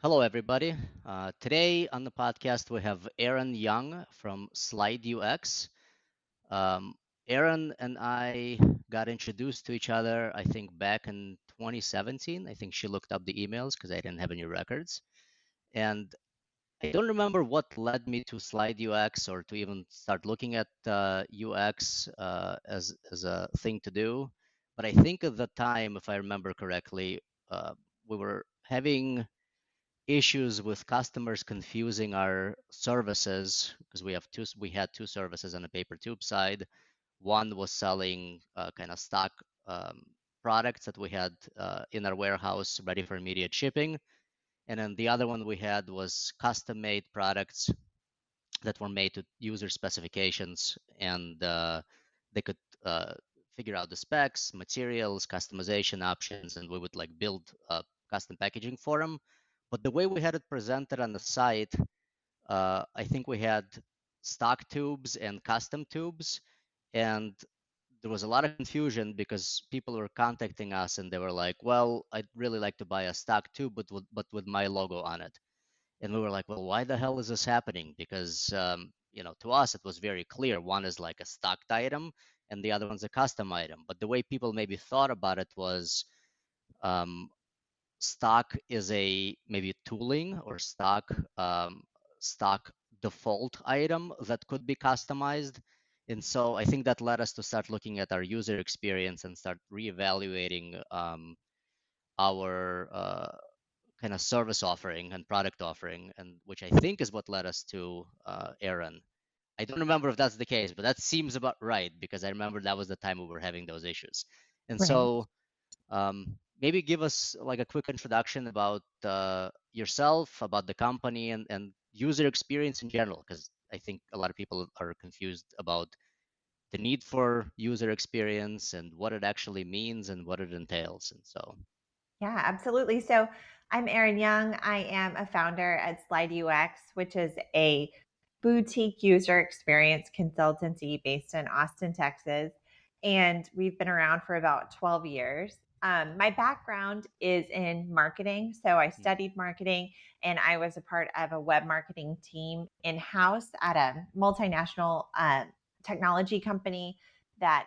Hello, everybody. Today on the podcast, we have Erin Young from Slide UX. Um, Erin and I got introduced to each other, I think, back in 2017. I think she looked up the emails because I didn't have any records. And I don't remember what led me to Slide UX or to even start looking at UX as a thing to do. But I think at the time, if I remember correctly, we were having issues with customers confusing our services because we had two services on the paper tube side. One was selling kind of stock um, products that we had in our warehouse ready for immediate shipping, and then the other one we had was custom made products that were made to user specifications, and they could figure out the specs, materials, customization options, and we would like build custom packaging for them. But the way we had it presented on the site, I think we had stock tubes and custom tubes, and there was a lot of confusion because people were contacting us and they were like, "Well, I'd really like to buy a stock tube, but with my logo on it." And we were like, well, why the hell is this happening? Because to us it was very clear. One is like a stocked item, and the other one's a custom item. But the way people maybe thought about it was um, stock is a maybe tooling or stock default item that could be customized. And so I think that led us to start looking at our user experience and start reevaluating our kind of service offering and product offering, and which I think is what led us to Aaron. I don't remember if that's the case, but that seems about right because I remember that was the time we were having those issues. And Right. so maybe give us like a quick introduction about yourself, about the company, and user experience in general, because I think a lot of people are confused about the need for user experience and what it actually means and what it entails. And so, Yeah, absolutely. So I'm Erin Young. I am a founder at Slide UX, which is a boutique user experience consultancy based in Austin, Texas. And we've been around for about 12 years. My background is in marketing. So I mm, studied marketing and I was a part of a web marketing team in house at a multinational technology company that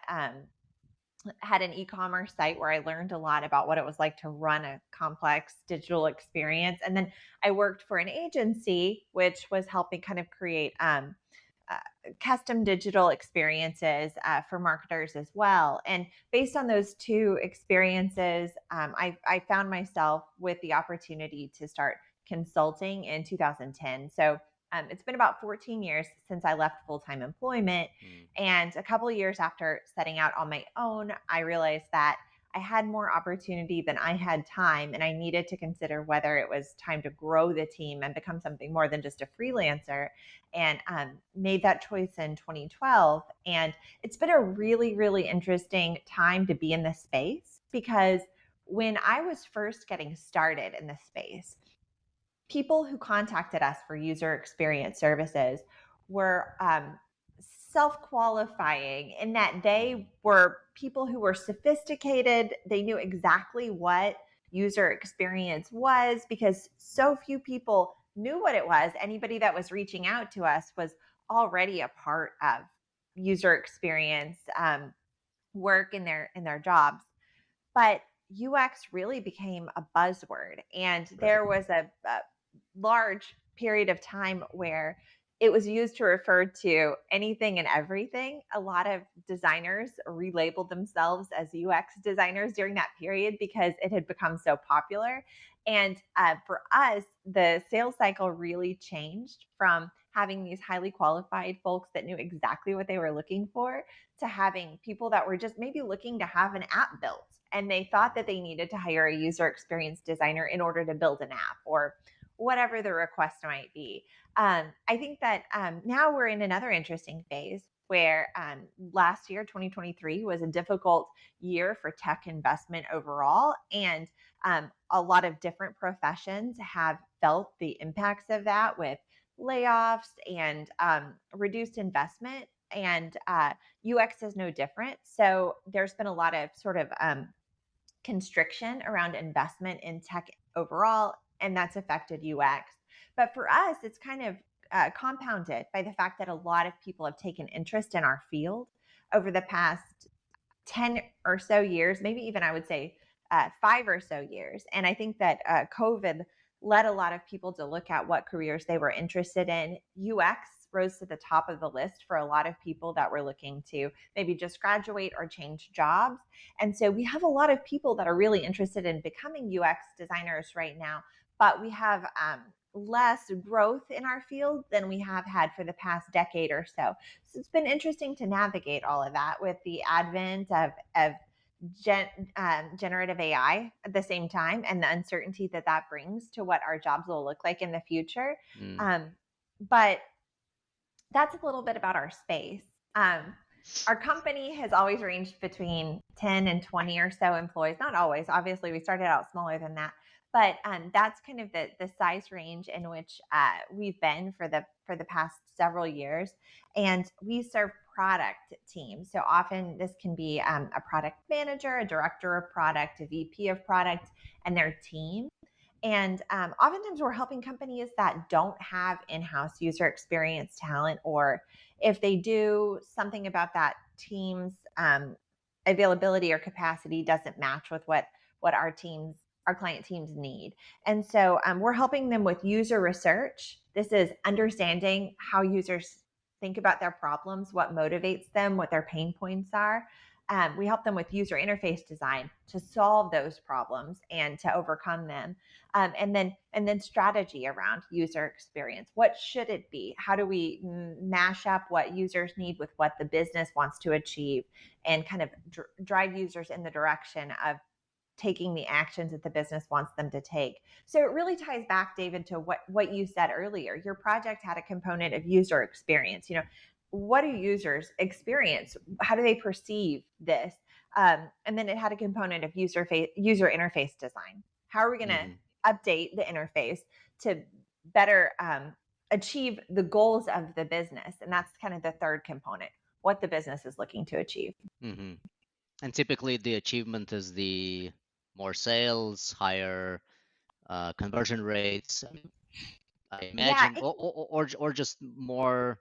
had an e-commerce site where I learned a lot about what it was like to run a complex digital experience. And then I worked for an agency which was helping kind of create uh, custom digital experiences for marketers as well. And based on those two experiences, I found myself with the opportunity to start consulting in 2010. So it's been about 14 years since I left full time employment. mm, And a couple of years after setting out on my own, I realized that I had more opportunity than I had time, and I needed to consider whether it was time to grow the team and become something more than just a freelancer. And made that choice in 2012. And it's been a really, really interesting time to be in this space because when I was first getting started in this space, people who contacted us for user experience services were self qualifying in that mm, they were people who were sophisticated. They knew exactly what user experience was because so few people knew what it was. Anybody that was reaching out to us was already a part of user experience work in their jobs. But UX really became a buzzword. And right. there was a large period of time where it was used to refer to anything and everything. A lot of designers relabeled themselves as UX designers during that period because it had become so popular. And for us, the sales cycle really changed from having these highly qualified folks that knew exactly what they were looking for to having people that were just maybe looking to have an app built and they thought that they needed to hire a user experience designer in order to build an app or whatever the request might be. I think that now we're in another interesting phase where last year, 2023, was a difficult year for tech investment overall. And a lot of different professions have felt the impacts of that with layoffs and reduced investment. And UX is no different. So there's been a lot of sort of constriction around investment in tech overall. and that's affected UX. But for us, it's kind of compounded by the fact that a lot of people have taken interest in our field over the past 10 or so years, maybe even I would say 5 or so years. And I think that COVID led a lot of people to look at what careers they were interested in. UX rose to the top of the list for a lot of people that were looking to maybe just graduate or change jobs. And so we have a lot of people that are really interested in becoming UX designers right now, but we have less growth in our field than we have had for the past decade or so. So it's been interesting to navigate all of that with the advent of gen, generative AI at the same time, and the uncertainty that that brings to what our jobs will look like in the future. Mm. Um, but that's a little bit about our space. Um, our company has always ranged between 10 and 20 or so employees. Not always, obviously, we started out smaller than that. But that's kind of the size range in which we've been for the past several years, and we serve product teams. So often this can be a product manager, a director of product, a VP of product, and their team. And oftentimes we're helping companies that don't have in house user experience talent, or if they do, something about that team's availability or capacity doesn't match with what our client teams need. And so we're helping them with user research. This is understanding how users think about their problems, what motivates them, what their pain points are. We help them with user interface design to solve those problems and to overcome them, and then strategy around user experience. What should it be? How do we mash up what users need with what the business wants to achieve, and kind of drive users in the direction of taking the actions that the business wants them to take. So it really ties back, David, to what you said earlier. Your project had a component of user experience. What do users experience? How do they perceive this? And then it had a component of user interface design. How are we going to Hmm. update the interface to better achieve the goals of the business? And that's kind of the third component, what the business is looking to achieve. Hmm. And typically, the achievement is the more sales, higher conversion rates. I Yeah, imagine, or just more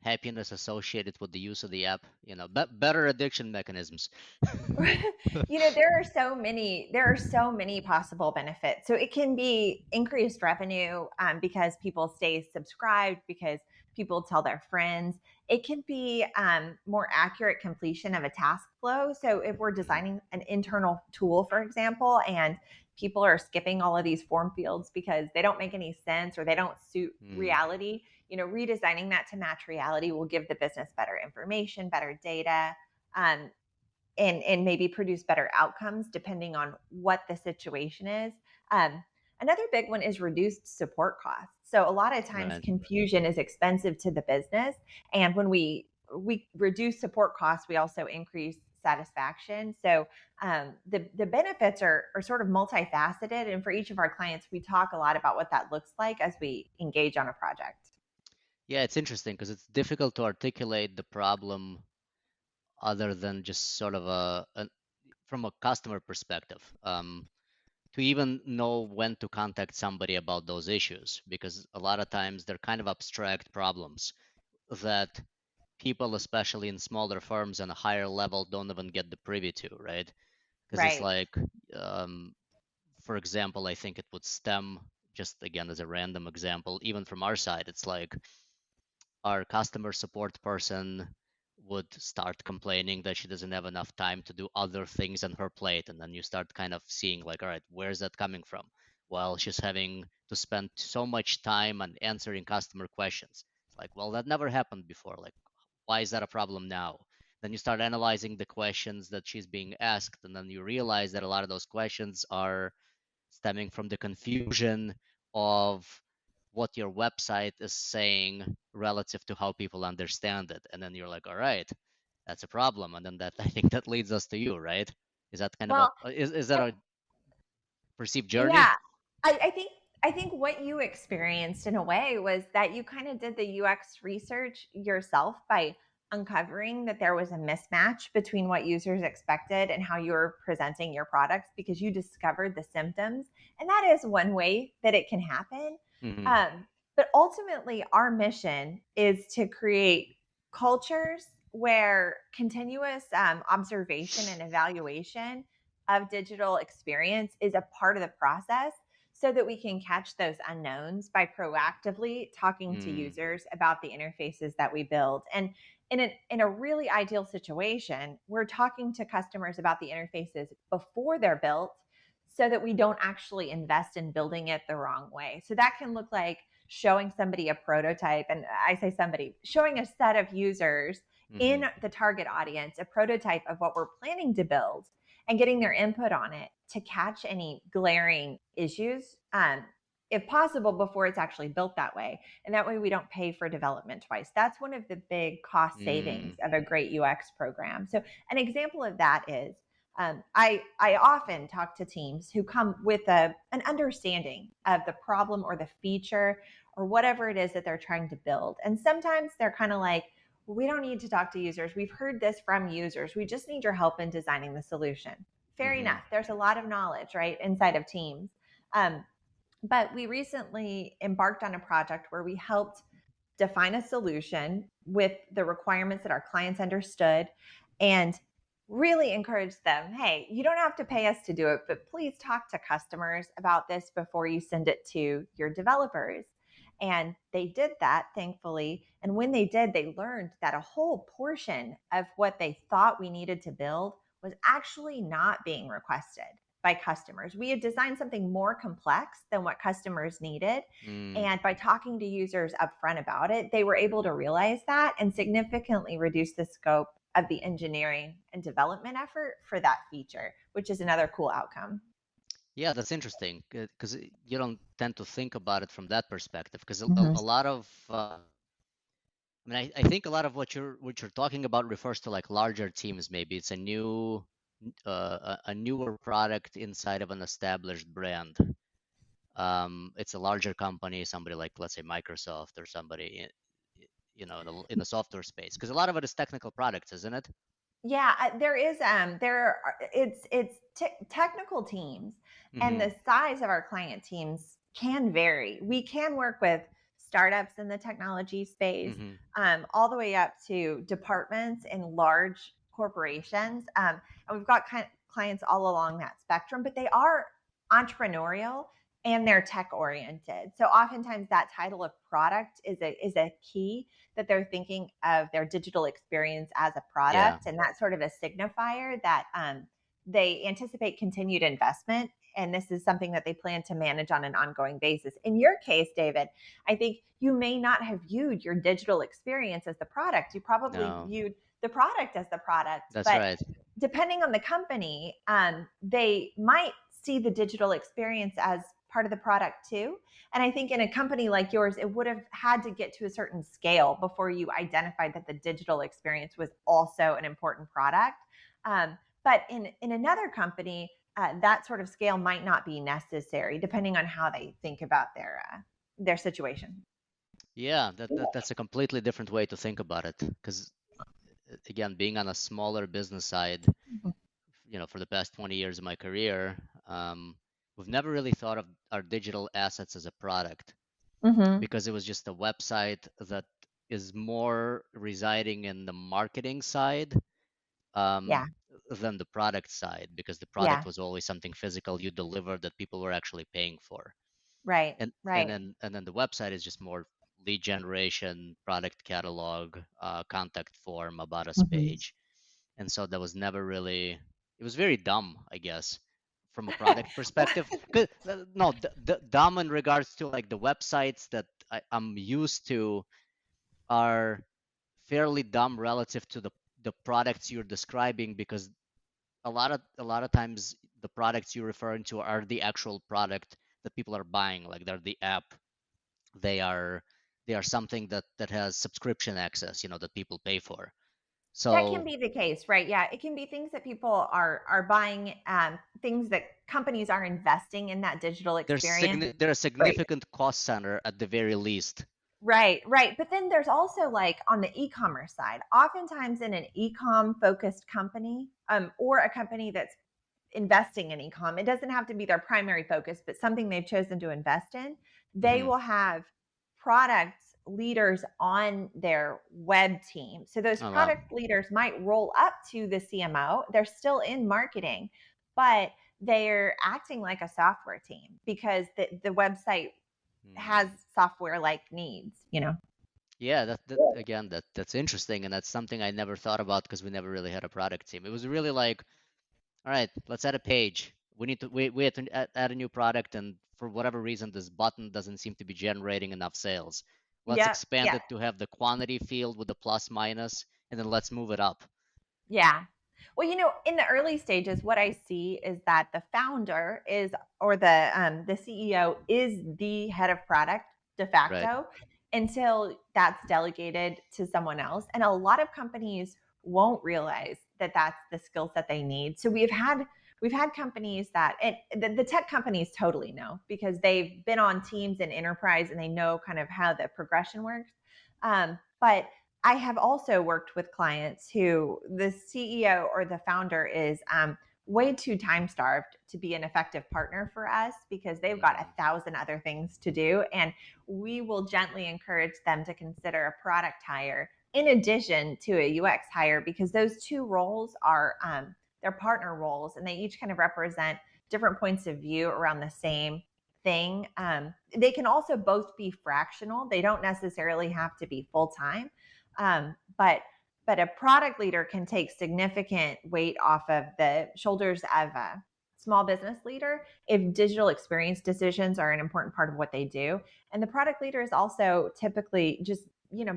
happiness associated with the use of the app. Better addiction mechanisms. there are so many possible benefits. So it can be increased revenue, because people stay subscribed, because people tell their friends. It can be more accurate completion of a task flow. So if we're Hmm. designing an internal tool, for example, and people are skipping all of these form fields because they don't make any sense or they don't suit Mm. reality, redesigning that to match reality will give the business better information, better data, um, and maybe produce better outcomes depending on what the situation is. Um, Another big one is reduced support costs. So a lot of times Right. confusion is expensive to the business, and when we reduce support costs, we also increase satisfaction. So the benefits are sort of multifaceted, and for each of our clients, we talk a lot about what that looks like as we engage on a project. Yeah, it's interesting because it's difficult to articulate the problem other than just sort of from a customer perspective. To even know when to contact somebody about those issues, because a lot of times they're kind of abstract problems that people, especially in smaller firms and a higher level, don't even get the privy to, right? Because it's Right. like, um, for example, I think it would stem, just again as a random example, even from our side, it's like our customer support person would start complaining that she doesn't have enough time to do other things on her plate. And then you start kind of seeing, like, all right, where's that coming from? Well, she's having to spend so much time on answering customer questions. It's like, well, that never happened before. Like, why is that a problem now? Then you start analyzing the questions that she's being asked, and then you realize that a lot of those questions are stemming from the confusion of what your website is saying relative to how people understand it. And then you're like, all right, that's a problem. And then that I think that leads us to you, right? Is that kind of a Well, is that I, a perceived journey? yeah, I think what you experienced in a way was that you kind of did the UX research yourself by uncovering that there was a mismatch between what users expected and how you were presenting your products because you discovered the symptoms. And that is one way that it can happen. Hmm. But ultimately, our mission is to create cultures where continuous observation and evaluation of digital experience is a part of the process so that we can catch those unknowns by proactively talking to Mm. users about the interfaces that we build. And in a really ideal situation, we're talking to customers about the interfaces before they're built so that we don't actually invest in building it the wrong way. So that can look like showing somebody a prototype, and I say somebody, showing a set of users in Hmm. the target audience a prototype of what we're planning to build and getting their input on it to catch any glaring issues, if possible, before it's actually built that way. And that way we don't pay for development twice. That's one of the big cost savings Mm. of a great UX program. So an example of that is I often talk to teams who come with an understanding of the problem or the feature or whatever it is that they're trying to build. And sometimes they're kind of like, well, we don't need to talk to users. We've heard this from users. We just need your help in designing the solution. Fair Hmm. enough. There's a lot of knowledge, right, inside of teams. Um, but we recently embarked on a project where we helped define a solution with the requirements that our clients understood and really encourage them, hey, you don't have to pay us to do it, but please talk to customers about this before you send it to your developers. And they did that, thankfully. And when they did, they learned that a whole portion of what they thought we needed to build was actually not being requested by customers. We had designed something more complex than what customers needed. Mm. And by talking to users upfront about it, they were able to realize that and significantly reduce the scope of the engineering and development effort for that feature, which is another cool outcome. Yeah, that's interesting because you don't tend to think about it from that perspective. Because Mhm. a lot of, I mean, I think a lot of what you're talking about refers to like larger teams. Maybe it's a a newer product inside of an established brand. It's a larger company, somebody like let's say Microsoft or somebody, in the software space. Because a lot of it is technical products, isn't it? Yeah, there is it's technical teams, and Mm-hmm. the size of our client teams can vary. We can work with startups in the technology space, Mm-hmm. all the way up to departments in large corporations, and we've got clients all along that spectrum. But they are entrepreneurial and they're tech oriented. So oftentimes that title of product is a key that they're thinking of their digital experience as a Yeah. product, and that's sort of a signifier that they anticipate continued investment. And this is something that they plan to manage on an ongoing basis. In your case, David, I think you may not have viewed your digital experience as the product. You probably No, viewed the product as the product. that's But right. depending on the company, they might see the digital experience as part of the product too. And I think in a company like yours, it would have had to get to a certain scale before you identified that the digital experience was also an important product. But in another company, that sort of scale might not be necessary, depending on how they think about their situation. Yeah, that's a completely different way to think about it. Because again, being on a smaller business side, for the past 20 years of my career, we've never really thought of our digital assets as a product Mm-hmm. because it was just a website that is more residing in the marketing side Yeah. um, than the product side because the product Yeah. was always something physical you delivered that people were actually paying for. Right. And and Right. then and then the website is just more lead generation, product catalog, contact form, about us Mm-hmm. page. And so that was never really, it was very dumb, I guess, from a product perspective. 'Cause, no, dumb in regards to like the websites that I'm used to are fairly dumb relative to the products you're describing because a lot of times the products you're referring to are the actual product that people are buying, like they're the app, they are they are something that has subscription access, that people pay for. That can So be the case, right? Yeah, it can be things that people are buying, things that companies are investing in that digital experience. they're a Right. significant cost center at the very least. Right, right. But then there's also like on the e-commerce side, oftentimes in an e-com focused company, or a company that's investing in e-com, it doesn't have to be their primary focus, but something they've chosen to invest in, they Hmm. will have product leaders on their web team. So those Oh wow. product leaders might roll up to the CMO. They're still in marketing, but they're acting like a software team because the website has Hmm. software like needs, you know? Yeah, that again, that's interesting, and that's something I never thought about because we never really had a product team. It was really like, all right, let's add a page. We had to add a new product, and for whatever reason, this button doesn't seem to be generating enough sales. Let's Yep. expand Yeah. it to have the quantity field with the plus minus, and then let's move it up. Yeah. Well, in the early stages, what I see is that the founder is, or the CEO is the head of product de Right. facto until that's delegated to someone else. And a lot of companies won't realize that that's the skill set they need. So we've had companies that, and the tech companies totally know because they've been on teams in enterprise and they know kind of how the progression works. But I have also worked with clients who the CEO or the founder is way too time starved to be an effective partner for us because they've got a Hmm. thousand other things to do. And we will gently encourage them to consider a product hire in addition to a UX hire because those two roles are they're partner roles and they each kind of represent different points of view around the same thing. They can also both be fractional, they don't necessarily have to be full time. But a product leader can take significant weight off of the shoulders of a small business leader if digital experience decisions are an important part of what they do. And the product leader is also typically just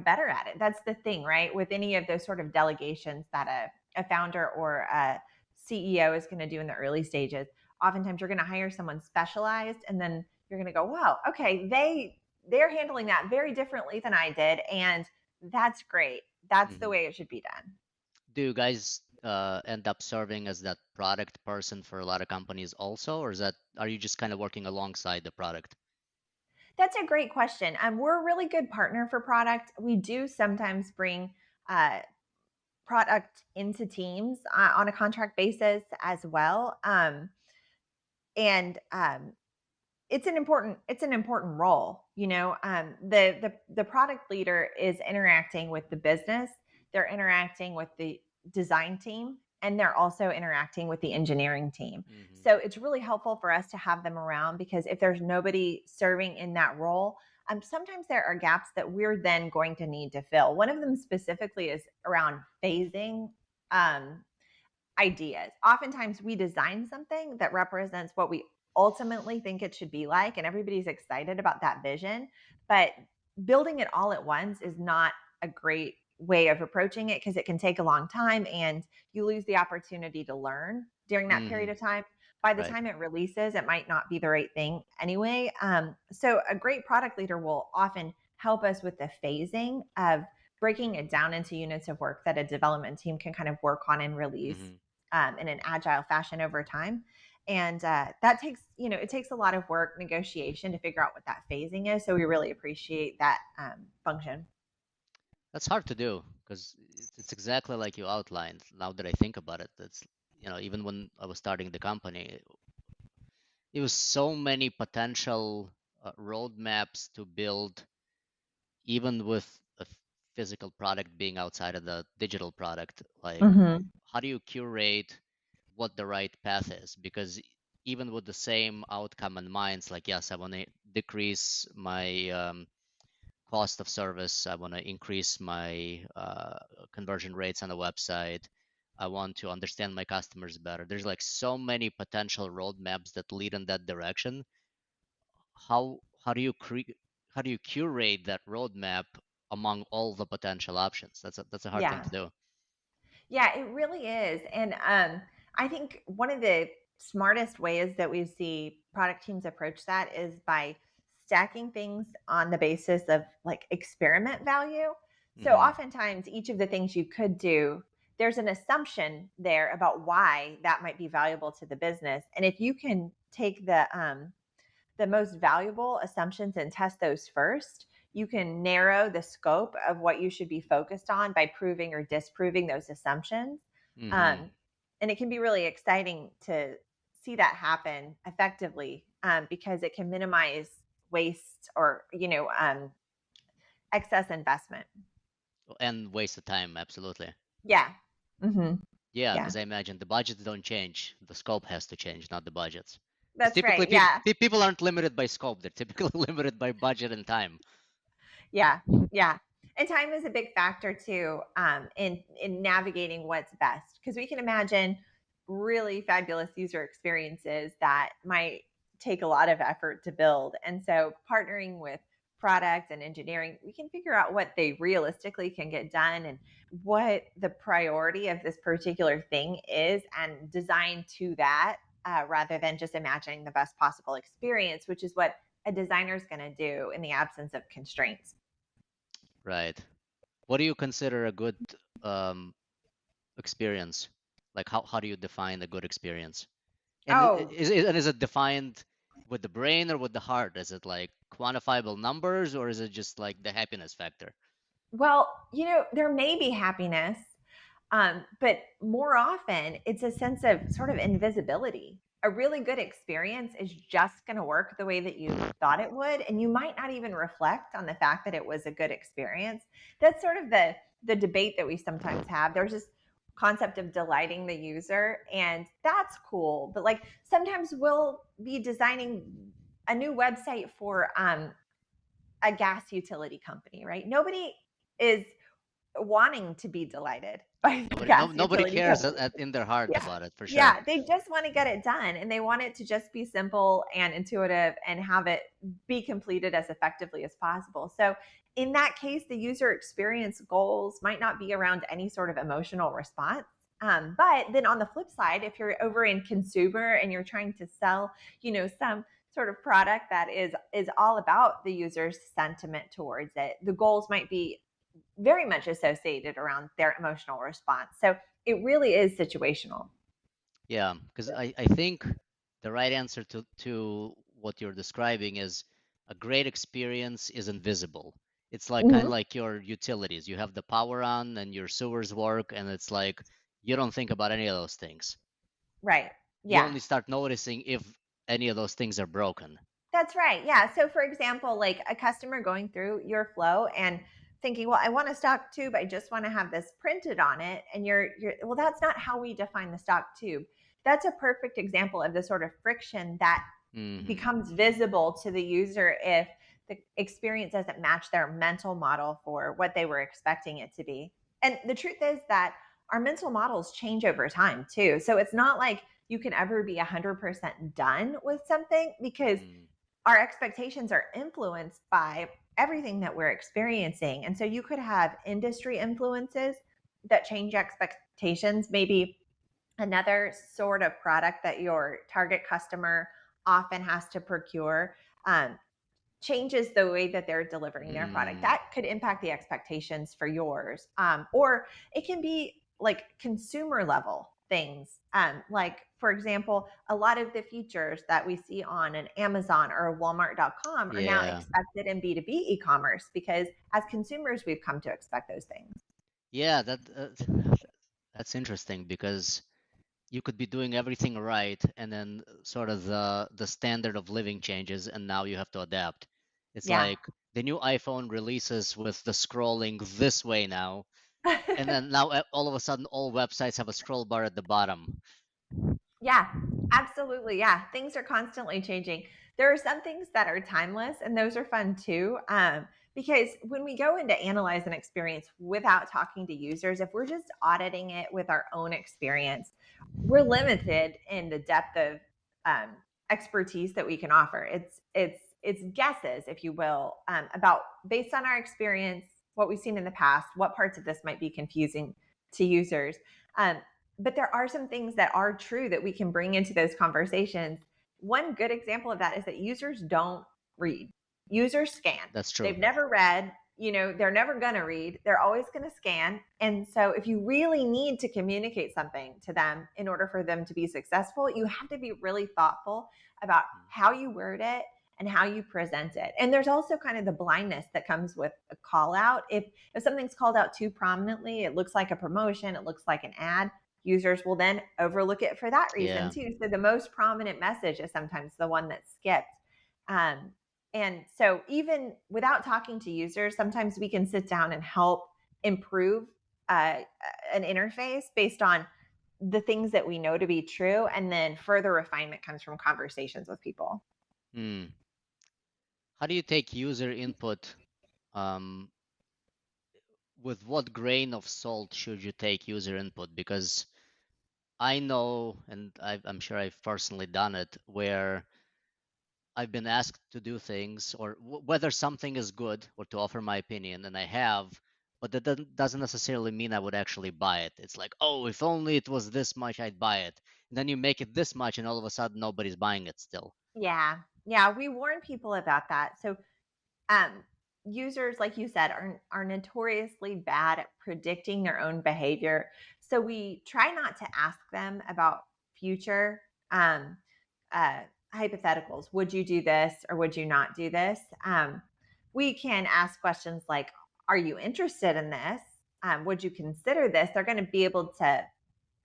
better at it. That's the thing, right? With any of those sort of delegations that a founder or a CEO is going to do in the early stages, oftentimes you're going to hire someone specialized and then you're going to go, wow, okay, they're handling that very differently than I did, and that's great. That's the Hmm. way it should be done. Do you guys end up serving as that product person for a lot of companies also, or are you just kind of working alongside the product? That's a great question. We're a really good partner for product. We do sometimes bring uh, product into teams on a contract basis as well. And it's an important role. The product leader is interacting with the business, they're interacting with the design team, and they're also interacting with the engineering team. Hmm. So it's really helpful for us to have them around because if there's nobody serving in that role, sometimes there are gaps that we're then going to need to fill. One of them specifically is around phasing um, ideas. Oftentimes we design something that represents what we ultimately think it should be like, and everybody's excited about that vision. But building it all at once is not a great way of approaching it because it can take a long time and you lose the opportunity to learn during that period Hmm. of time. By the Right. time it releases, it might not be the right thing anyway. So, a great product leader will often help us with the phasing of breaking it down into units of work that a development team can kind of work on and release Hmm. in an agile fashion over time. And that takes a lot of work, negotiation to figure out what that phasing is. So we really appreciate that function. That's hard to do because it's exactly like you outlined. Now that I think about it, that's even when I was starting the company, it was so many potential roadmaps to build, even with a physical product being outside of the digital product. Like, Hmm. how do you curate what the right path is? Because even with the same outcome in mind, it's like, yes, I want to decrease my cost of service. I want to increase my conversion rates on the website. I want to understand my customers better. There's like so many potential roadmaps that lead in that direction. How do you how do you curate that roadmap among all the potential options? That's a hard thing Yeah. to do. Yeah, it really is. And I think one of the smartest ways that we see product teams approach that is by stacking things on the basis of like experiment value. So Hmm. oftentimes, each of the things you could do, there's an assumption there about why that might be valuable to the business. And if you can take the most valuable assumptions and test those first, you can narrow the scope of what you should be focused on by proving or disproving those assumptions. Mm-hmm. Um, and it can be really exciting to see that happen effectively, because it can minimize waste or excess investment. And waste of time, absolutely. Yeah. Hmm. Yeah, Yeah. because I imagine the budgets don't change. The scope has to change, not the budgets. Because That's typically right. Yeah. people aren't limited by scope. They're typically limited by budget and time. Yeah, yeah. And time is a big factor too, in navigating what's best, because we can imagine really fabulous user experiences that might take a lot of effort to build. And so partnering with product and engineering, we can figure out what they realistically can get done and what the priority of this particular thing is, and design to that, rather than just imagining the best possible experience, which is what a designer is going to do in the absence of constraints. Right. What do you consider a good um, experience? Like how do you define a good experience? And Oh, is it defined with the brain or with the heart? Is it like quantifiable numbers or is it just like the happiness factor? well, there may be happiness, but more often it's a sense of sort of invisibility. A really good experience is just going to work the way that you thought it would, and you might not even reflect on the fact that it was a good experience. That's sort of the debate that we sometimes have. There's this concept of delighting the user, and that's cool. But like sometimes we'll be designing a new website for a gas utility company, right? Nobody is wanting to be delighted by the Nobody gas nobody utility cares company. in their heart Yeah. about it for sure. Yeah, they just want to get it done, and they want it to just be simple and intuitive and have it be completed as effectively as possible. So, in that case, the user experience goals might not be around any sort of emotional response. But then on the flip side, if you're over in consumer and you're trying to sell, some sort of product that is all about the user's sentiment towards it, the goals might be very much associated around their emotional response. So it really is situational. Yeah, because I think the right answer to what you're describing is a great experience is invisible. It's like kind of Hmm. like your utilities. You have the power on and your sewers work, and it's like you don't think about any of those things. Right. You Yeah. only start noticing if any of those things are broken. That's right. Yeah. So, for example, like a customer going through your flow and thinking, well, I want a stock tube. I just want to have this printed on it. And well, that's not how we define the stock tube. That's a perfect example of the sort of friction that Hmm. becomes visible to the user if the experience doesn't match their mental model for what they were expecting it to be. And the truth is that our mental models change over time too. So it's not like you can ever be 100% done with something, because Mm. our expectations are influenced by everything that we're experiencing. And so you could have industry influences that change expectations, maybe another sort of product that your target customer often has to procure, um, changes the way that they're delivering their product. Mm. That could impact the expectations for yours. Or it can be like consumer level things. Like, for example, a lot of the features that we see on an Amazon or a Walmart.com are now Yeah. expected in B2B e commerce, because as consumers, we've come to expect those things. Yeah, that's interesting because you could be doing everything right and then sort of the standard of living changes and now you have to adapt. It's Yeah. like the new iPhone releases with the scrolling this way now, and then now all of a sudden all websites have a scroll bar at the bottom. Yeah, absolutely. Yeah, things are constantly changing. There are some things that are timeless, and those are fun too. Because when we go into analyze an experience without talking to users, if we're just auditing it with our own experience, we're limited in the depth of um, expertise that we can offer. It's guesses, if you will, about based on our experience, what we've seen in the past, what parts of this might be confusing to users. Um, but there are some things that are true that we can bring into those conversations. One good example of that is that users don't read. Users scan. That's true. They've never read, they're never going to read. They're always going to scan. And so if you really need to communicate something to them in order for them to be successful, you have to be really thoughtful about Mm. how you word it and how you present it. And there's also kind of the blindness that comes with a call out. If something's called out too prominently, it looks like a promotion, it looks like an ad, users will then overlook it for that reason Yeah. too. So the most prominent message is sometimes the one that's skipped. Um, and so even without talking to users, sometimes we can sit down and help improve uh, an interface based on the things that we know to be true. And then further refinement comes from conversations with people. Hmm. How do you take user input? Um, with what grain of salt should you take user input? Because I know, and I'm sure I've personally done it, where I've been asked to do things or whether something is good or to offer my opinion, and I have, but that doesn't necessarily mean I would actually buy it. It's like, oh, if only it was this much, I'd buy it. And then you make it this much, and all of a sudden, nobody's buying it still. Yeah. Yeah. We warn people about that. So um, users, like you said, are notoriously bad at predicting their own behavior. So we try not to ask them about future um, uh, hypotheticals. Would you do this or would you not do this? We can ask questions like, "Are you interested in this? Would you consider this?" They're going to be able to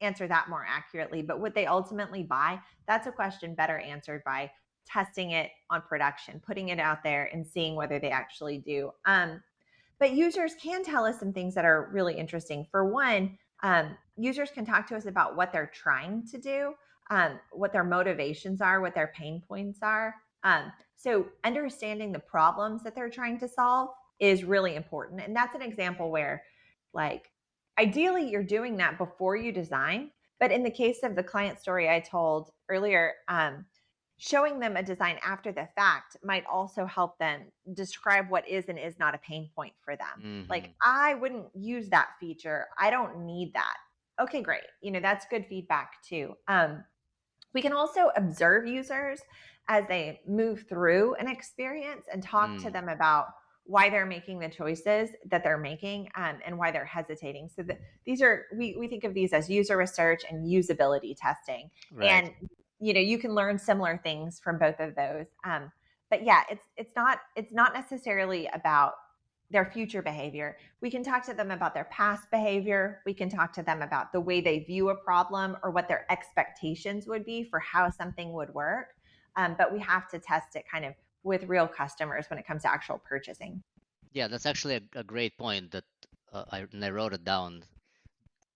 answer that more accurately. But would they ultimately buy? That's a question better answered by testing it on production, putting it out there and seeing whether they actually do. But users can tell us some things that are really interesting. For one, users can talk to us about what they're trying to do, what their motivations are, what their pain points are. So, understanding the problems that they're trying to solve is really important. And that's an example where, like, ideally, you're doing that before you design. But in the case of the client story I told earlier, showing them a design after the fact might also help them describe what is and is not a pain point for them. Like, Hmm. I wouldn't use that feature. I don't need that. Okay, great. That's good feedback too. We can also observe users as they move through an experience and talk to Mm. them about why they're making the choices that they're making, and why they're hesitating. So these are we think of these as user research and usability testing. Right. And you can learn similar things from both of those. But yeah, it's not necessarily about their future behavior. We can talk to them about their past behavior. We can talk to them about the way they view a problem or what their expectations would be for how something would work. But we have to test it kind of with real customers when it comes to actual purchasing. Yeah, that's actually a great point that and I wrote it down.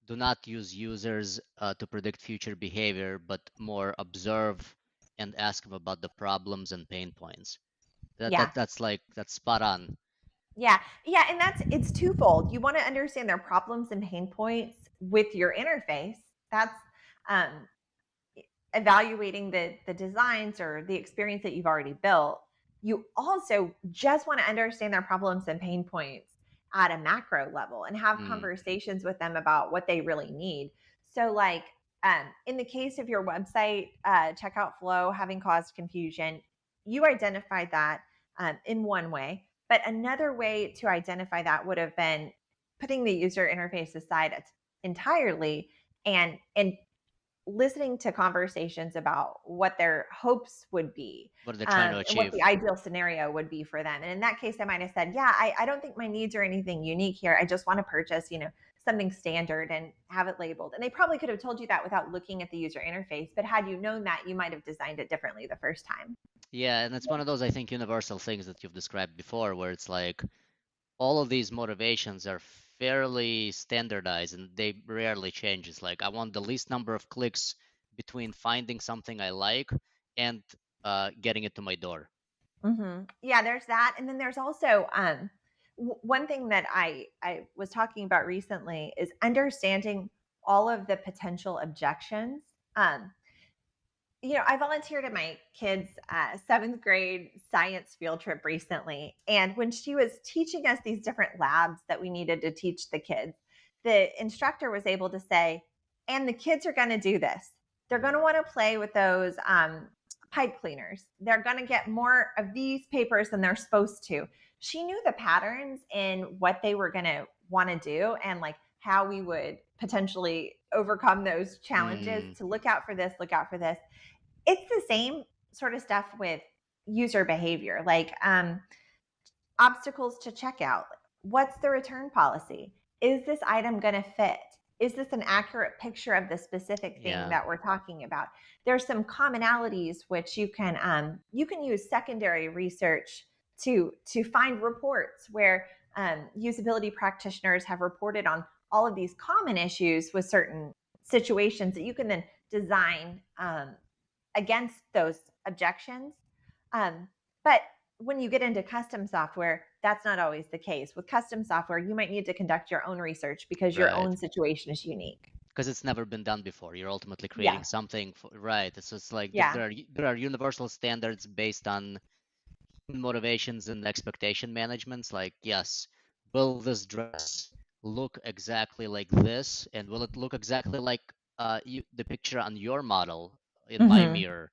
Do not use users to predict future behavior, but more observe and ask them about the problems and pain points. Yeah. That's spot on. Yeah. Yeah. And it's twofold. You want to understand their problems and pain points with your interface. That's um, evaluating the designs or the experience that you've already built. You also just want to understand their problems and pain points at a macro level and have Mm. conversations with them about what they really need. So, like, in the case of your website checkout flow having caused confusion, you identified that in one way. But another way to identify that would have been putting the user interface aside entirely and listening to conversations about what their hopes would be, What are they trying to and what the achieve? ideal scenario would be for them. And in that case, I might have said, "Yeah, I don't think my needs are anything unique here. I just want to purchase, something standard and have it labeled." And they probably could have told you that without looking at the user interface. But had you known that, you might have designed it differently the first time. Yeah, and it's one of those, I think, universal things that you've described before, where it's like all of these motivations are fairly standardized and they rarely change. It's like I want the least number of clicks between finding something I like and getting it to my door. Yeah, there's that, and then there's also one thing that I was talking about recently is understanding all of the potential objections. Um, I volunteered at my kids' seventh grade science field trip recently. And when she was teaching us these different labs that we needed to teach the kids, the instructor was able to say, "And the kids are going to do this. They're going to Mm. want to play with those pipe cleaners. They're going to get more of these papers than they're supposed to." She knew the patterns in what they were going to want to do and like how we would potentially overcome those challenges Mm. to look out for this, look out for this. It's the same sort of stuff with user behavior, like obstacles to checkout. What's the return policy? Is this item going to fit? Is this an accurate picture of the specific thing Yeah. that we're talking about? There's some commonalities which you can use secondary research to find reports where usability practitioners have reported on all of these common issues with certain situations that you can then design against those objections. But when you get into custom software, that's not always the case. With custom software, you might need to conduct your own research because your Right. own situation is unique. Because it's never been done before. You're ultimately Yeah. creating something for, right. It's just like Yeah. there are universal standards based on human motivations and expectation managements. Like, yes, will this dress look exactly like this, and will it look exactly like the picture on your model in my Hmm. mirror?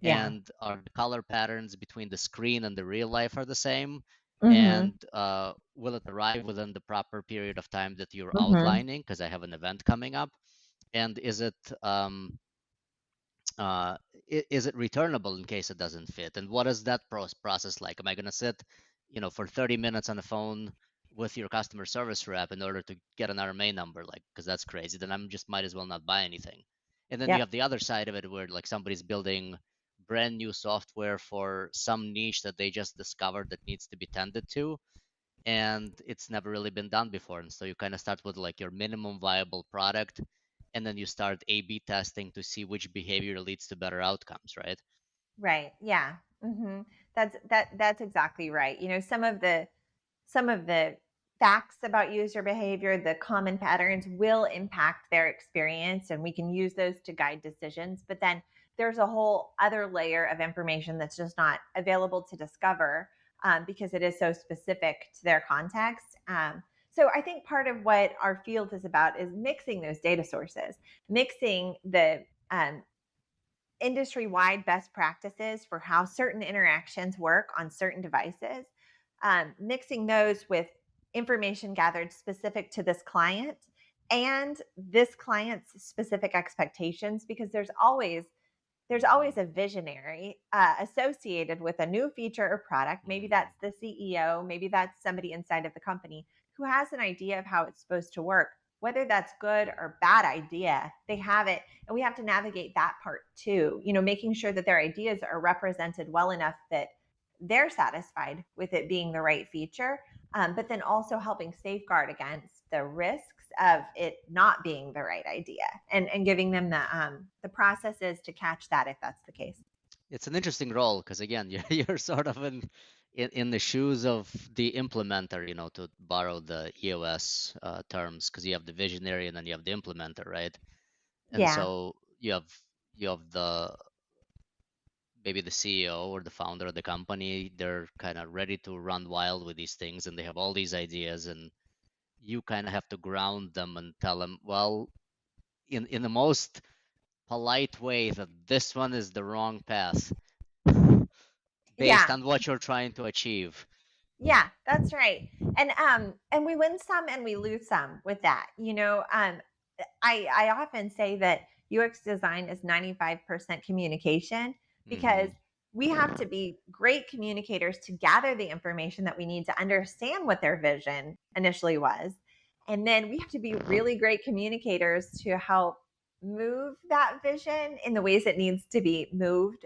Yeah. And are the color patterns between the screen and the real life are the same? Hmm. And will it arrive within the proper period of time that you're Hmm. outlining? Because I have an event coming up. And is it uh, is it returnable in case it doesn't fit? And what is that process like? Am I going to sit, for 30 minutes on the phone with your customer service rep in order to get an RMA number? Like, because that's crazy. Then I'm just might as well not buy anything. And then you Yep. have the other side of it where like somebody's building brand new software for some niche that they just discovered that needs to be tended to, and it's never really been done before. And so you kind of start with like your minimum viable product, and then you start A/B testing to see which behavior leads to better outcomes, right? Right. Yeah. That's exactly right. Some of the facts about user behavior, the common patterns will impact their experience, and we can use those to guide decisions. But then there's a whole other layer of information that's just not available to discover because it is so specific to their context. So I think part of what our field is about is mixing those data sources, mixing the industry wide best practices for how certain interactions work on certain devices, mixing those with information gathered specific to this client and this client's specific expectations, because there's always Hmm. a visionary associated with a new feature or product. Maybe Hmm. that's the CEO, maybe that's somebody inside of the company who has an idea of how it's supposed to work. Whether that's good or bad idea, they have it, and we have to navigate that part too. Making sure that their ideas are represented well enough that they're satisfied with it being the right feature, but then also helping safeguard against the risks of it not being the right idea, and giving them the processes to catch that if that's the case. It's an interesting role because again, you're sort of in the shoes of the implementer, to borrow the EOS terms, because you have the visionary and then you have the implementer, right? And Yeah. so you have the maybe the CEO or the founder of the company, they're kind of ready to run wild with these things and they have all these ideas, and you kind of have to ground them and tell them, well, in the most polite way, that this one is the wrong path based Yeah. on what you're trying to achieve. Yeah, that's right. And we win some and we lose some with that. I often say that UX design is 95% communication, because Hmm. we have to be great communicators to gather the information that we need to understand what their vision initially was. And then we have to be really great communicators to help move that vision in the ways it needs to be moved.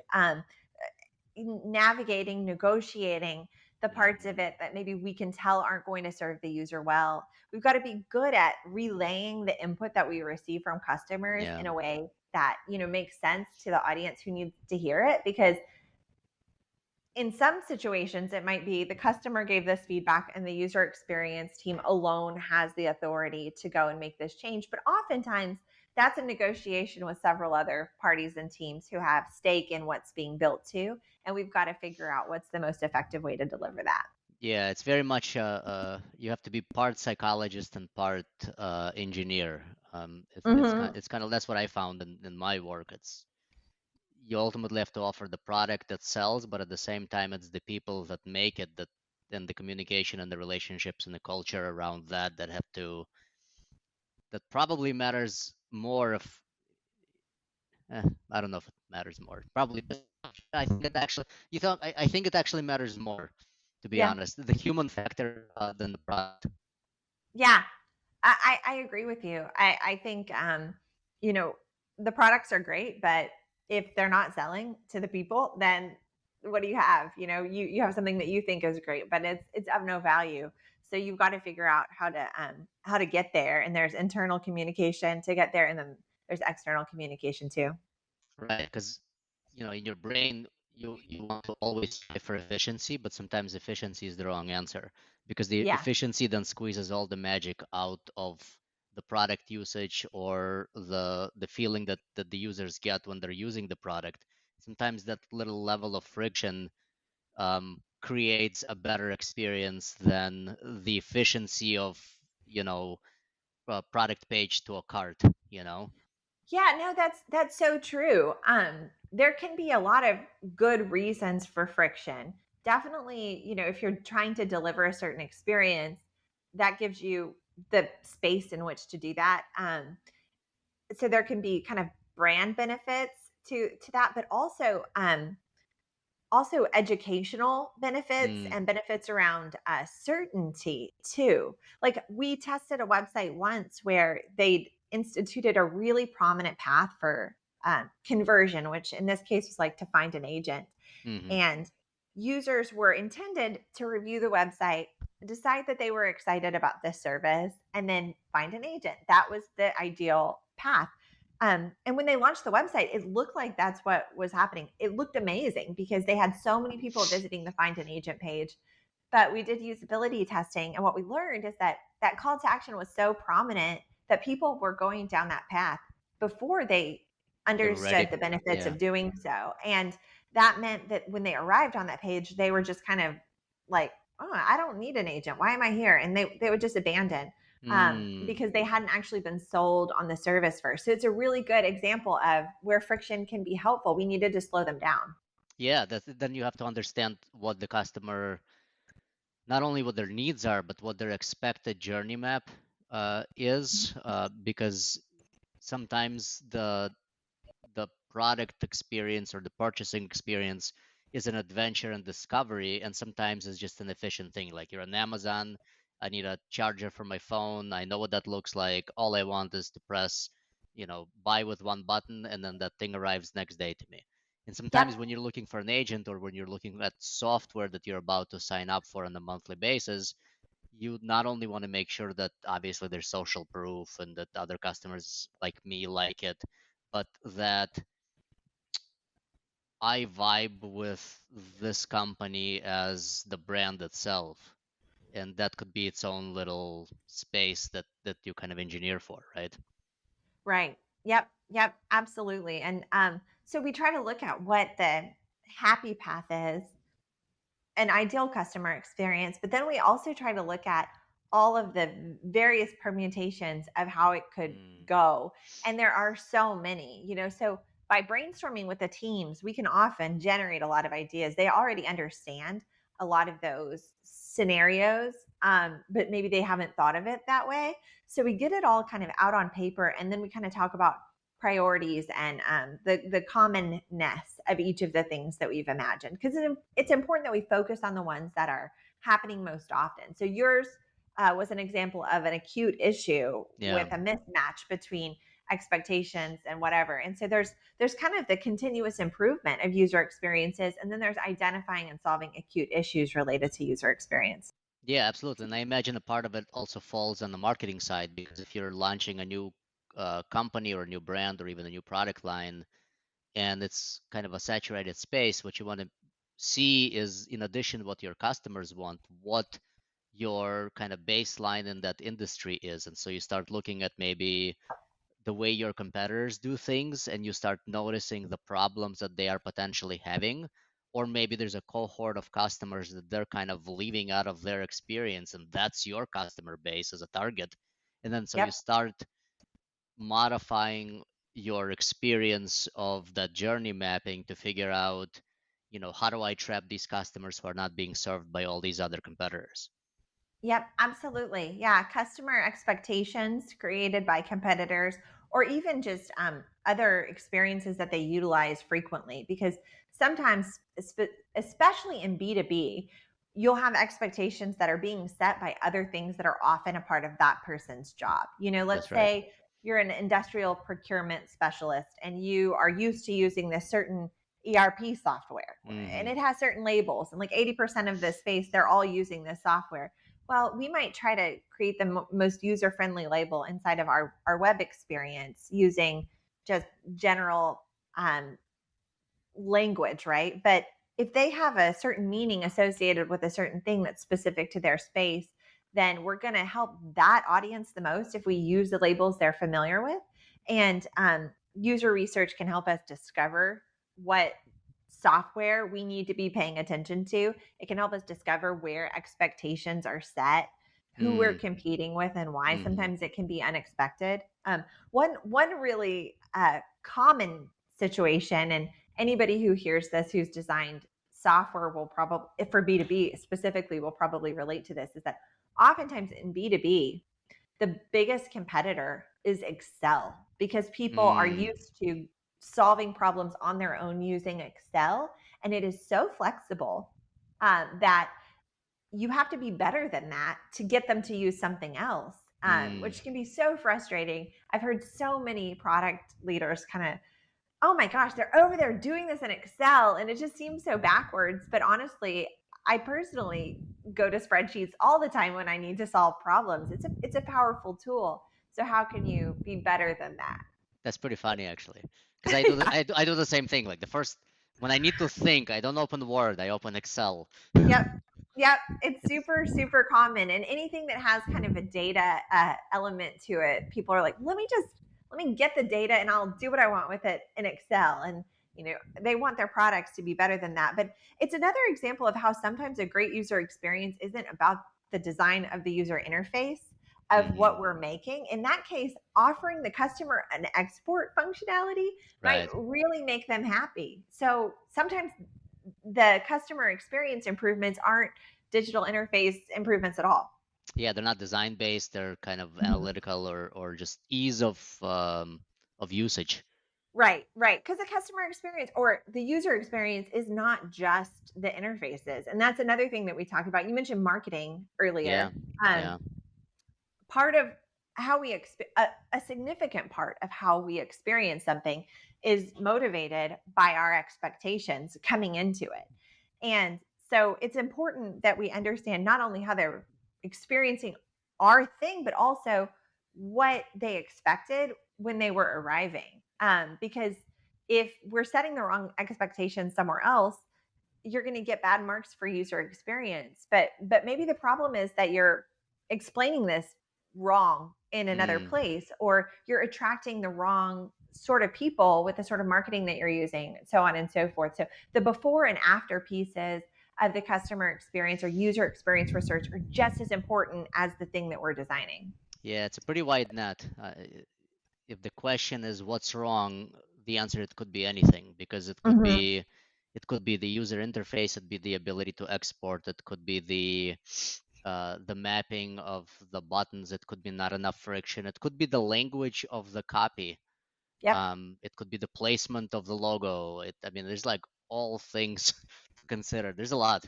Navigating, negotiating the parts of Hmm. it that maybe we can tell aren't going to serve the user well. We've got to be good at relaying the input that we receive from customers Yeah. in a way that, makes sense to the audience who needs to hear it. Because in some situations, it might be the customer gave this feedback and the user experience team alone has the authority to go and make this change. But oftentimes, that's a negotiation with several other parties and teams who have stake in what's being built too. And we've got to figure out what's the most effective way to deliver that. Yeah, it's very much you have to be part psychologist and part engineer. Hmm. It's kind of that's what I found in my work. It's you ultimately have to offer the product that sells, but at the same time, it's the people that make it that and the communication and the relationships and the culture around that have to that probably matters more if I don't know if it matters more. Probably does I think it actually, I think it actually matters more, to be Yeah. honest, the human factor than the product. Yeah. I agree with you. I think you know, the products are great, but if they're not selling to the people, then what do you have? You know, you have something that you think is great, but it's of no value. So you've got to figure out how to get there. And there's internal communication to get there, and then there's external communication too. Right? Because in your brain, you want to always strive for efficiency, but sometimes efficiency is the wrong answer because the Yeah. efficiency then squeezes all the magic out of the product usage or the feeling that the users get when they're using the product. Sometimes that little level of friction creates a better experience than the efficiency of you know a product page to a cart. You know. Yeah, no, that's so true. There can be a lot of good reasons for friction. Definitely, if you're trying to deliver a certain experience, that gives you the space in which to do that. So there can be kind of brand benefits to that, but also educational benefits Mm, and benefits around certainty too. Like we tested a website once where they instituted a really prominent path for conversion, which in this case was like to find an agent. hmm. And users were intended to review the website, decide that they were excited about this service, and then find an agent. That was the ideal path. And when they launched the website, it looked like that's what was happening. It looked amazing because they had so many people visiting the find an agent page. But we did usability testing, and what we learned is that that call to action was so prominent that people were going down that path before they They're understood ready. the benefits Yeah. of doing so. And that meant that when they arrived on that page, they were just kind of like, oh, I don't need an agent. Why am I here? And they would just abandon Mm. because they hadn't actually been sold on the service first. So it's a really good example of where friction can be helpful. We needed to slow them down. Yeah, then you have to understand what the customer, not only what their needs are, but what their expected journey map is, because sometimes the product experience or the purchasing experience is an adventure and discovery, and sometimes it's just an efficient thing. Like you're on Amazon, I need a charger for my phone, I know what that looks like, all I want is to press buy with one button, and then that thing arrives next day to me. And Yep. sometimes when you're looking for an agent or when you're looking at software that you're about to sign up for on a monthly basis, you not only want to make sure that obviously there's social proof and that other customers like me like it, but that I vibe with this company as the brand itself. And that could be its own little space that you kind of engineer for, right? Right. Yep. Yep. Absolutely. And so we try to look at what the happy path is, an ideal customer experience, but then we also try to look at all of the various permutations of how it could Mm, go. And there are so many, so by brainstorming with the teams, we can often generate a lot of ideas. They already understand a lot of those scenarios, but maybe they haven't thought of it that way. So we get it all kind of out on paper, and then we kind of talk about priorities and the commonness of each of the things that we've imagined, because it's important that we focus on the ones that are happening most often. So yours was an example of an acute issue yeah. with a mismatch between expectations and whatever. And so there's kind of the continuous improvement of user experiences, and then there's identifying and solving acute issues related to user experience. Yeah, absolutely. And I imagine a part of it also falls on the marketing side because if you're launching a new company or a new brand or even a new product line, and it's kind of a saturated space, what you want to see is, in addition, what your customers want, what your kind of baseline in that industry is. And so you start looking at maybe the way your competitors do things, and you start noticing the problems that they are potentially having. Or maybe there's a cohort of customers that they're kind of leaving out of their experience, and that's your customer base as a target. And then so you Yep. start modifying your experience of that journey mapping to figure out, how do I trap these customers who are not being served by all these other competitors? Yep, absolutely. Yeah, customer expectations created by competitors, or even just other experiences that they utilize frequently, because sometimes, especially in B2B, you'll have expectations that are being set by other things that are often a part of that person's job. Let's That's right. say you're an industrial procurement specialist and you are used to using this certain ERP software, and Mm-hmm. it has certain labels, and like 80% of the space they're all using this software. Well, we might try to create the most user friendly label inside of our web experience using just general um, language, right? But if they have a certain meaning associated with a certain thing that's specific to their space, then we're going to help that audience the most if we use the labels they're familiar with. And user research can help us discover what software we need to be paying attention to. It can help us discover where expectations are set, who we're Mm. competing with, and why. Mm-hmm. Sometimes it can be unexpected. One really common situation, and anybody who hears this who's designed software will probably, if for B2B specifically, will probably relate to this, is that oftentimes in B2B, the biggest competitor is Excel, because people are Mm. used to solving problems on their own using Excel. And it is so flexible that you have to be better than that to get them to use something else, Mm. which can be so frustrating. I've heard so many product leaders kind of, oh my gosh, they're over there doing this in Excel and it just seems so backwards. But honestly, I personally go to spreadsheets all the time when I need to solve problems. It's a powerful tool. So how can you be better than that? That's pretty funny actually, because I do the same thing. Like the first when I need to think, I don't open Word, I open Excel. Yep. Yep. It's super, super common. And anything that has kind of a data element to it, people are like, let me get the data and I'll do what I want with it in Excel. And, they want their products to be better than that. But it's another example of how sometimes a great user experience isn't about the design of the user interface of Mm-hmm. what we're making. In that case, offering the customer an export functionality might Right. really make them happy. So sometimes the customer experience improvements aren't digital interface improvements at all. Yeah, they're not design based. They're kind of Mhm. analytical or just ease of usage. Right, right. Because the customer experience or the user experience is not just the interfaces. And that's another thing that we talked about. You mentioned marketing Yeah. earlier. Um, Yeah. part of how a significant part of how we experience something is motivated by our expectations coming into it. And so it's important that we understand not only how they're experiencing our thing, but also what they expected when they were arriving. Because if we're setting the wrong expectations somewhere else, you're going to get bad marks for user experience. But maybe the problem is that you're explaining this wrong in another Mm. place, or you're attracting the wrong sort of people with the sort of marketing that you're using, so on and so forth. So the before and after pieces of the customer experience or user experience research are just as important as the thing that we're designing. Yeah, it's a pretty wide net. If the question is what's wrong, the answer it could be anything because Mm-hmm. it could be the user interface, it'd be the ability to export, it could be the mapping of the buttons, it could be not enough friction, it could be the language of the copy, Yep. it could be the placement of the logo. I mean, there's like all things to consider. There's a lot.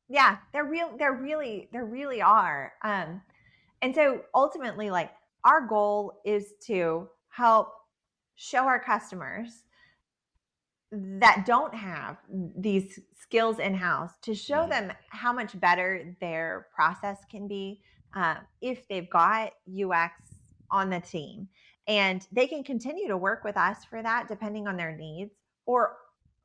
Yeah, there really are. And so ultimately, like, our goal is to help show our customers that don't have these skills in house, to show Hmm. them how much better their process can be if they've got UX on the team. And they can continue to work with us for that depending on their needs. Or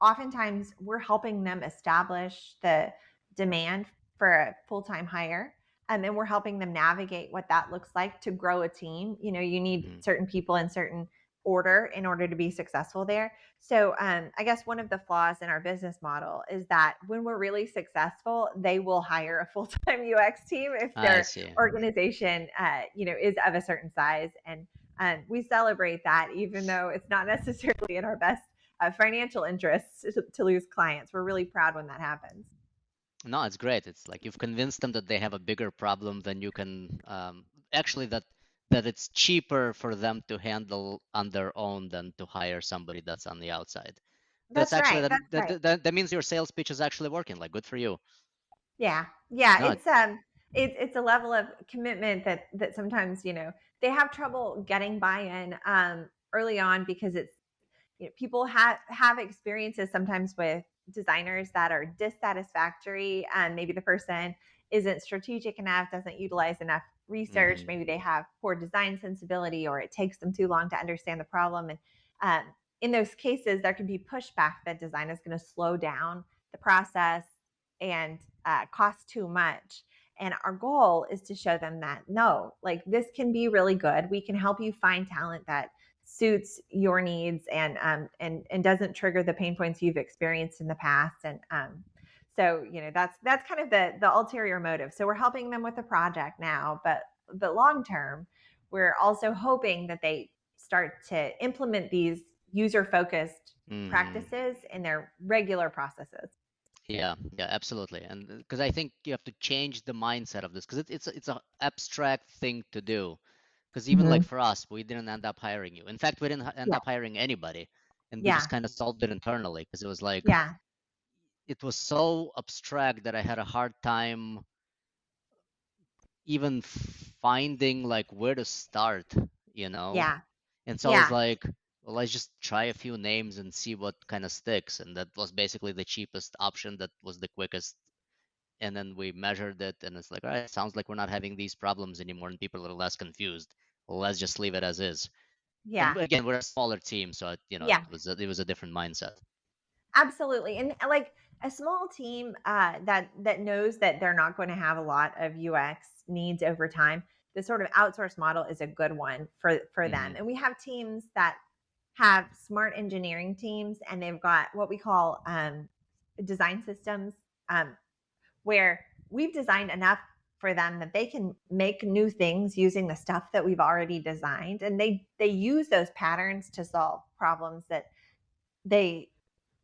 oftentimes, we're helping them establish the demand for a full time hire. And we're helping them navigate what that looks like to grow a team. You need Hmm. certain people in certain order in order to be successful there. So I guess one of the flaws in our business model is that when we're really successful, they will hire a full-time UX team if I their see. organization, is of a certain size, and we celebrate that, even though it's not necessarily in our best financial interests to lose clients. We're really proud when that happens. No, it's great. It's like you've convinced them that they have a bigger problem than you can. Actually, that that it's cheaper for them to handle on their own than to hire somebody that's on the outside. That's That's actually right. That's right. that means your sales pitch is actually working. Like, good for you. Yeah. Yeah, No. it's a level of commitment that sometimes, they have trouble getting buy-in early on because it's people have experiences sometimes with designers that are dissatisfactory, and maybe the person isn't strategic enough, doesn't utilize enough research, Hmm. maybe they have poor design sensibility, or it takes them too long to understand the problem. And um, in those cases there can be pushback that design is going to slow down the process and cost too much. And our goal is to show them that no, like, this can be really good. We can help you find talent that suits your needs, and doesn't trigger the pain points you've experienced in the past. And so that's kind of the ulterior motive. So we're helping them with the project now, but long term, we're also hoping that they start to implement these user focused Hmm. practices in their regular processes. Yeah, yeah, absolutely. And because I think you have to change the mindset of this, because it's a abstract thing to do. Because even like Hmm. for us, we didn't end up hiring you. In fact, we didn't end Yeah. up hiring anybody, and we just Yeah. kind of solved it internally because it was like Yeah. it was so abstract that I had a hard time even finding like where to start, you know? Yeah. And so I was Yeah. like, well, let's just try a few names and see what kind of sticks. And that was basically the cheapest option that was the quickest. And then we measured it, and it's like, all right, sounds like we're not having these problems anymore, and people are less confused. Well, let's just leave it as is. And Yeah. again, we're a smaller team, so Yeah. it was a different mindset. Absolutely. And like a small team that knows that they're not going to have a lot of UX needs over time, the sort of outsource model is a good one for them. Hmm. And we have teams that have smart engineering teams, and they've got what we call design systems, um, where we've designed enough for them that they can make new things using the stuff that we've already designed, and they use those patterns to solve problems that they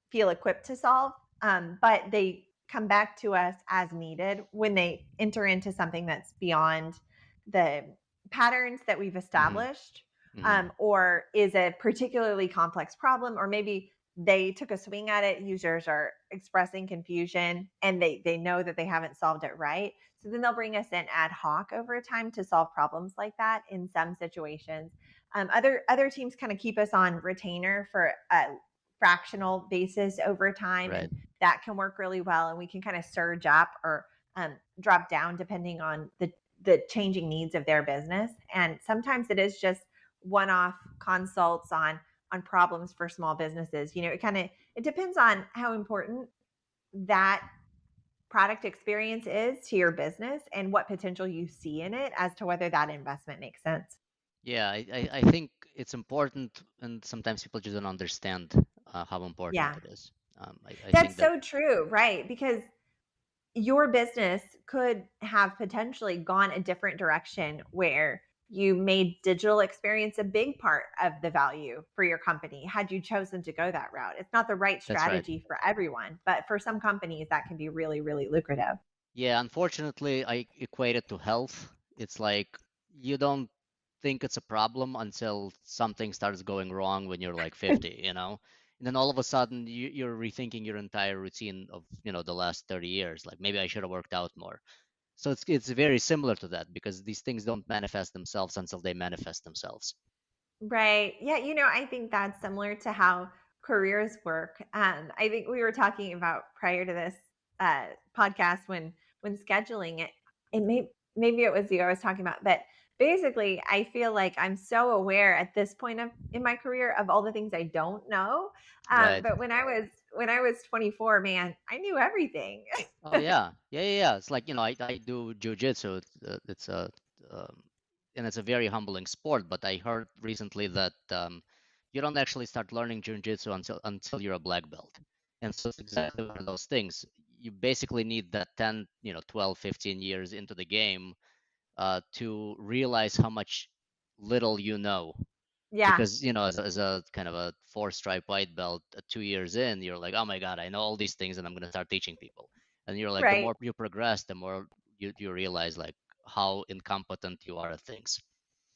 feel equipped to solve, but they come back to us as needed when they enter into something that's beyond the patterns that we've Hmm. established, Hmm. or is a particularly complex problem, or maybe they took a swing at it, users are expressing confusion, and they know that they haven't solved it right. So then they'll bring us in ad hoc over time to solve problems like that in some situations. Other teams kind of keep us on retainer for fractional basis over time, Right. and that can work really well, and we can kind of surge up or drop down depending on the changing needs of their business. And sometimes it is just one-off consults on problems for small businesses. It depends on how important that product experience is to your business and what potential you see in it as to whether that investment makes sense. Yeah, I think it's important, and sometimes people just don't understand how important Yeah, it is. I think that's that so true, right? Because your business could have potentially gone a different direction where you made digital experience a big part of the value for your company had you chosen to go that route. It's not the right that's right. strategy for everyone, but for some companies that can be really, really lucrative. Yeah, unfortunately, I equate it to health. It's like you don't think it's a problem until something starts going wrong when you're like 50, you know? And then all of a sudden you're rethinking your entire routine of, the last 30 years. Like maybe I should have worked out more. So it's very similar to that because these things don't manifest themselves until they manifest themselves. Right. Yeah. I think that's similar to how careers work. I think we were talking about prior to this uh, podcast when scheduling it. Maybe it was you I was talking about, but basically, I feel like I'm so aware at this point in my career of all the things I don't know. Right. But when I was 24, man, I knew everything. Oh yeah, yeah, yeah, yeah. It's like I do jujitsu. It's a um, and it's a very humbling sport. But I heard recently that you don't actually start learning jujitsu until you're a black belt. And so it's exactly one of those things. You basically need that 10, 12, 15 years into the game to realize how much little you know Yeah. because as a kind of a four stripe white belt 2 years in you're like, oh my god, I know all these things and I'm going to start teaching people. And you're like, the Right. more you progress, the more you realize like how incompetent you are at things.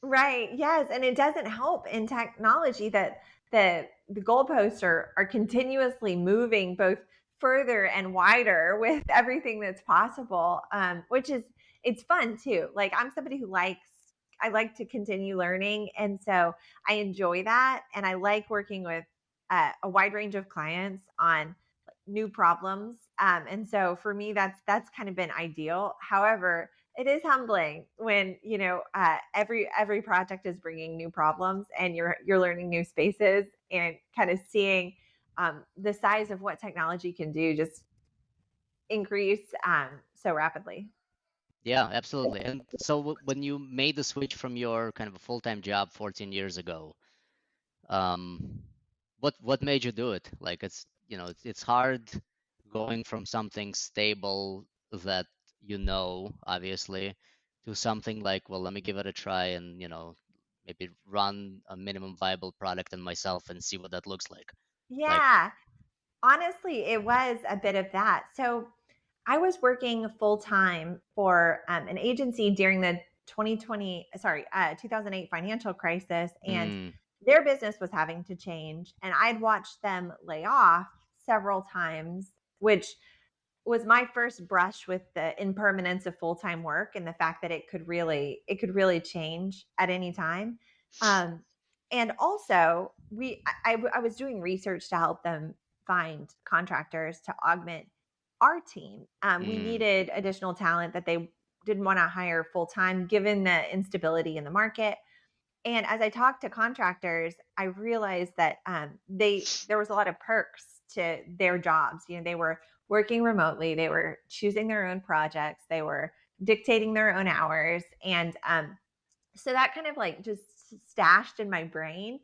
Right. Yes, and it doesn't help in technology that the goalposts are continuously moving both further and wider with everything that's possible. Which is it's fun too. Like I'm somebody who I like to continue learning, and so I enjoy that, and I like working with a wide range of clients on new problems. And so for me, that's kind of been ideal. However, it is humbling when every project is bringing new problems, and you're learning new spaces and kind of seeing the size of what technology can do just increase so rapidly. Yeah, absolutely. And so when you made the switch from your kind of a full-time job 14 years ago, um, what made you do it? Like it's hard going from something stable that obviously, to something like, well, let me give it a try and maybe run a minimum viable product on myself and see what that looks like. Like, Yeah, honestly, it was a bit of that. So I was working full time for an agency during the 2008 financial crisis, and mm, their business was having to change. And I'd watched them lay off several times, which was my first brush with the impermanence of full-time work and the fact that it could really change at any time. Um, and also I was doing research to help them find contractors to augment our team. We mm, needed additional talent that they didn't want to hire full time given the instability in the market. And as I talked to contractors, I realized that there was a lot of perks to their jobs. They were working remotely, they were choosing their own projects, they were dictating their own hours, and so that kind of like just stashed in my brain.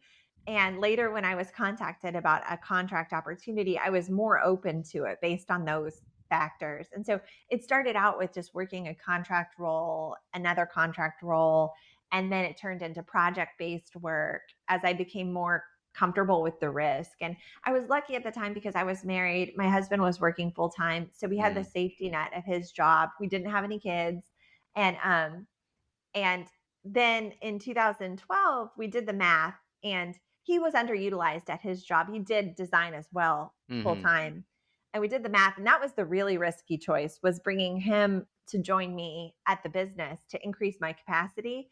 And later, when I was contacted about a contract opportunity, I was more open to it based on those factors. And so it started out with just working a contract role, another contract role, and then it turned into project based work as I became more comfortable with the risk. And I was lucky at the time because I was married. My husband was working full time. So we had the mm, safety net of his job. We didn't have any kids. And then in 2012, we did the math, and he was underutilized at his job. He did design as well full mm-hmm, time. And we did the math, and that was the really risky choice, was bringing him to join me at the business to increase my capacity,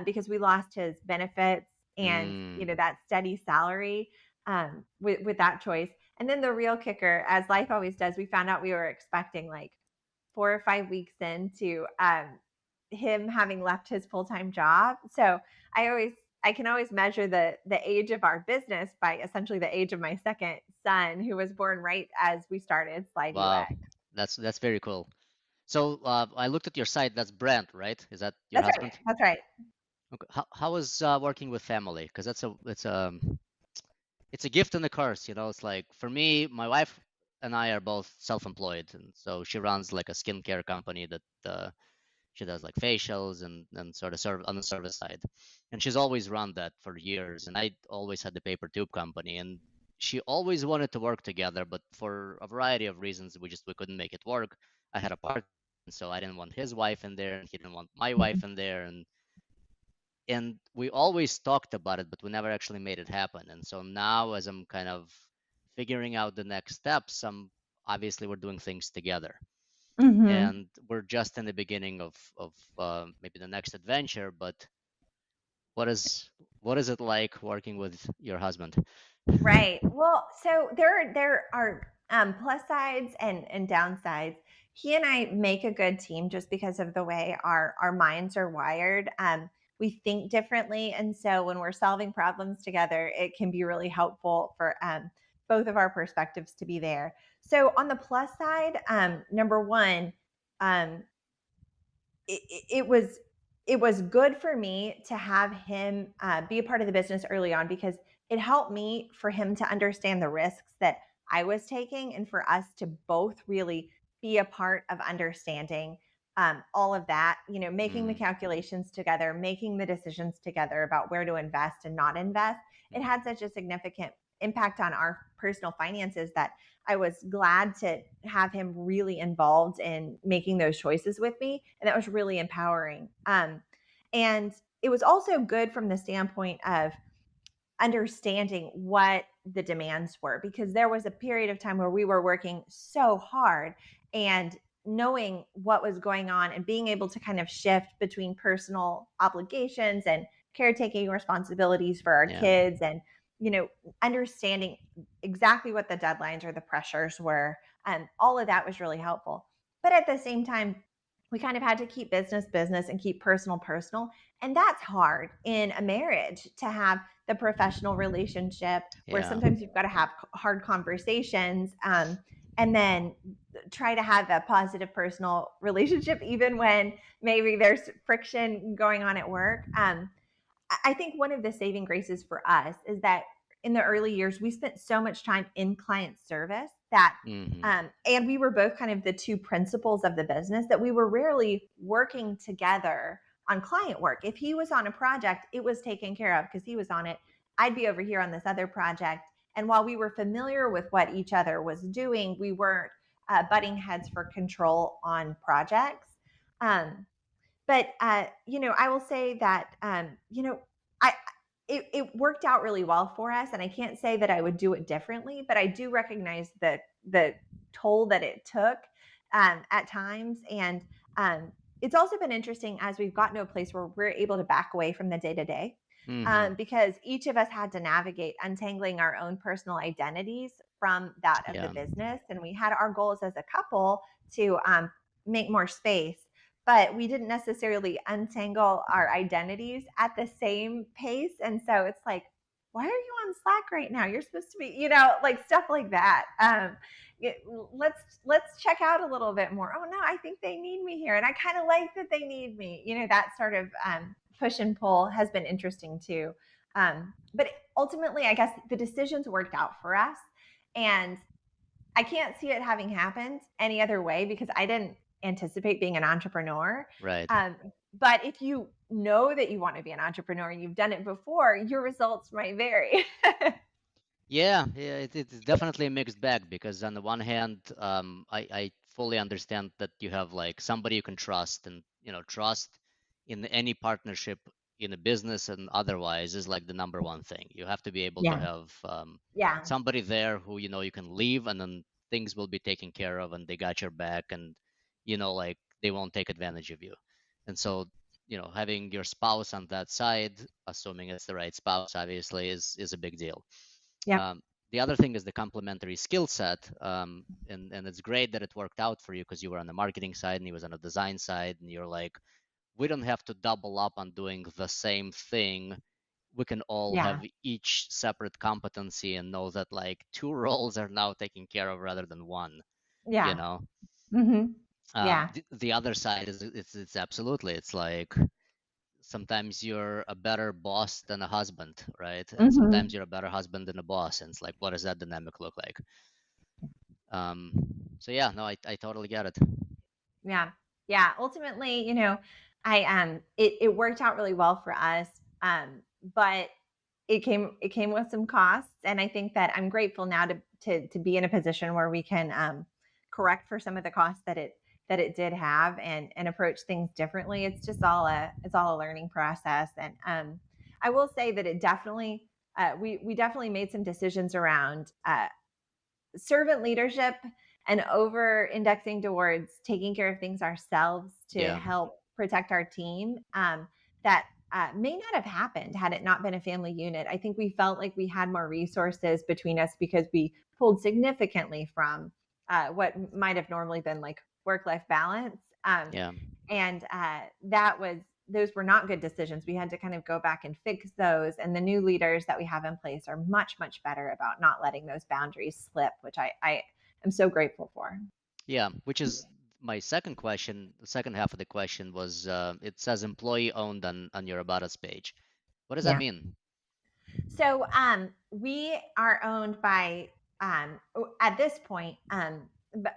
because we lost his benefits and mm, that steady salary with that choice. And then the real kicker, as life always does, we found out we were expecting like 4 or 5 weeks into him having left his full-time job. So I can always measure the age of our business by essentially the age of my second son, who was born right as we started Slide wow, UX. that's very cool. So I looked at your site. That's Brent, right? Is that your That's right. husband? That's right. Okay. How is working with family? Because it's a gift and a curse. It's like, for me, my wife and I are both self-employed, and so she runs like a skincare company that she does like facials and sort of serve on the service side, and she's always run that for years. And I always had the paper tube company, and she always wanted to work together, but for a variety of reasons, we couldn't make it work. I had a partner, and so I didn't want his wife in there, and he didn't want my wife in there, and we always talked about it, but we never actually made it happen. And so now, as I'm kind of figuring out the next steps, obviously we're doing things together, Mm-hmm. and we're just in the beginning of maybe the next adventure. But what is it like working with your husband? Right. Well, so there are plus sides and downsides. He and I make a good team just because of the way our minds are wired. We think differently, and so when we're solving problems together, it can be really helpful for both of our perspectives to be there. So on the plus side, number one, um, it was good for me to have him be a part of the business early on, because it helped me for him to understand the risks that I was taking, and for us to both really be a part of understanding all of that, making the Mm, calculations together, making the decisions together about where to invest and not invest. It mm, had such a significant impact on our personal finances that I was glad to have him really involved in making those choices with me. And that was really empowering. And it was also good from the standpoint of understanding what the demands were, because there was a period of time where we were working so hard, and knowing what was going on and being able to kind of shift between personal obligations and caretaking responsibilities for our Yeah. kids, and you know understanding exactly what the deadlines or the pressures were, all of that was really helpful. But at the same time, we kind of had to keep business business and keep personal personal, and that's hard in a marriage, to have the professional relationship where Yeah. sometimes you've got to have hard conversations, and then try to have a positive personal relationship even when maybe there's friction going on at work. I think one of the saving graces for us is that in the early years, we spent so much time in client service that, Hmm. and we were both kind of the two principals of the business, that we were rarely working together on client work. If he was on a project, it was taken care of because he was on it. I'd be over here on this other project. And while we were familiar with what each other was doing, we weren't butting heads for control on projects. Um, but I will say that I it worked out really well for us, and I can't say that I would do it differently, but I do recognize the toll that it took at times, and um, it's also been interesting as we've gotten to a place where we're able to back away from the day to day, Hmm. because each of us had to navigate untangling our own personal identities from that of the Yeah. business, and we had our goals as a couple to make more space, but we didn't necessarily untangle our identities at the same pace. And so it's like, why are you on Slack right now? You're supposed to be, like stuff like that. It, let's check out a little bit more. Oh no, I think they need me here, and I kind of like that they need me. That sort of push and pull has been interesting too. But ultimately, I guess the decisions worked out for us, and I can't see it having happened any other way because I didn't anticipate being an entrepreneur. Right. Um, but if you know that you want to be an entrepreneur and you've done it before, your results might vary. Yeah, yeah, it's definitely a mixed bag because on the one hand, I fully understand that you have like somebody you can trust, and trust in any partnership in a business and otherwise is like the number one thing. You have to be able to Yeah. have Yeah. somebody there who you can leave, and then things will be taken care of, and they got your back, and like they won't take advantage of you. And so, having your spouse on that side, assuming it's the right spouse, obviously is a big deal. Yep. um, the other thing is the complementary skill set, and it's great that it worked out for you because you were on the marketing side and he was on the design side, and you're like, we don't have to double up on doing the same thing. We can all have Yeah. each separate competency and know that like two roles are now taken care of rather than one. You Yeah. know, Hmm. Yeah. the other side is it's absolutely it's like sometimes you're a better boss than a husband, right? And sometimes Hmm. you're a better husband than a boss. And it's like, what does that dynamic look like? Um, so yeah, no, I totally get it. Yeah. Yeah. Ultimately, I it worked out really well for us. But it came with some costs, and I think that I'm grateful now to be in a position where we can correct for some of the costs that it did have, and approach things differently. It's all a learning process, and I will say that it definitely we definitely made some decisions around servant leadership and over indexing towards taking care of things ourselves to Yeah, help protect our team, that may not have happened had it not been a family unit. I think we felt like we had more resources between us because we pulled significantly from what might have normally been like work life balance. yeah, And those were not good decisions. We had to kind of go back and fix those. And the new leaders that we have in place are much, much better about not letting those boundaries slip, which I am so grateful for. yeah. Which is my second question. The second half of the question was, it says employee owned on your about us page. What does that Yeah. mean? So we are owned by at this point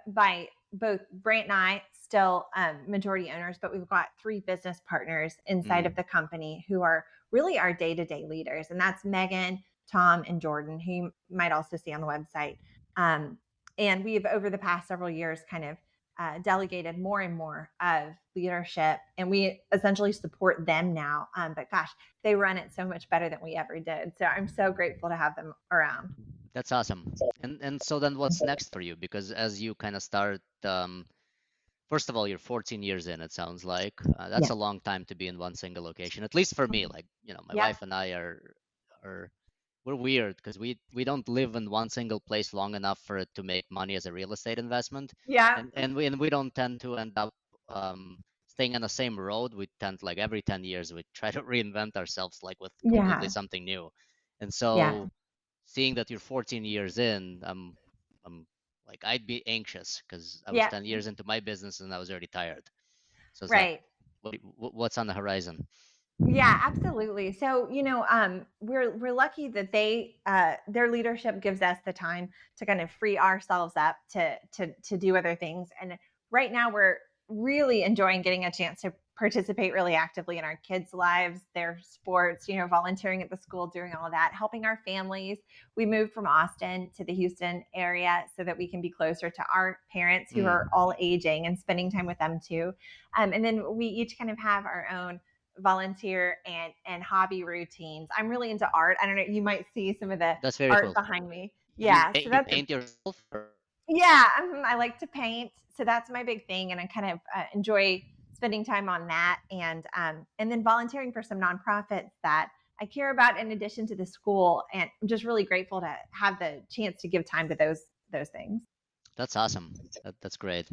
by both Brant and I, still majority owners, but we've got three business partners inside of Mm, the company who are really our day to day leaders, and that's Megan, Tom, and Jordan, who you might also see on the website. Um, and we've over the past several years kind of delegated more and more of leadership, and we essentially support them now. But gosh, they run it so much better than we ever did. So I'm so grateful to have them around. That's awesome. And so then what's next for you? Because as you kind of start, first of all, you're 14 years in, it sounds like. That's Yeah. a long time to be in one single location, at least for me. Like, my Yeah. wife and I are we're weird because we don't live in one single place long enough for it to make money as a real estate investment, Yeah. and we don't tend to end up staying on the same road. We tend, like, every 10 years we try to reinvent ourselves, like, with completely Yeah. something new. And Yeah. so seeing that you're 14 years in, I'm like, I'd be anxious because I was Yeah. 10 years into my business and I was already tired. So it's like, Right. what's on the horizon? Yeah, absolutely. So, we're lucky that their leadership gives us the time to kind of free ourselves up to do other things. And right now, we're really enjoying getting a chance to participate really actively in our kids' lives, their sports. Volunteering at the school, doing all of that, helping our families. We moved from Austin to the Houston area so that we can be closer to our parents who are Mm, all aging and spending time with them too. And then we each kind of have our own volunteer and hobby routines. I'm really into art. I don't know, you might see some of the that's very art cool. behind me. You Yeah, so you that's paint yourself, or? yeah, I like to paint. So that's my big thing, and I kind of enjoy spending time on that, and then volunteering for some nonprofits that I care about in addition to the school, and I'm just really grateful to have the chance to give time to those things. That's awesome. That's great.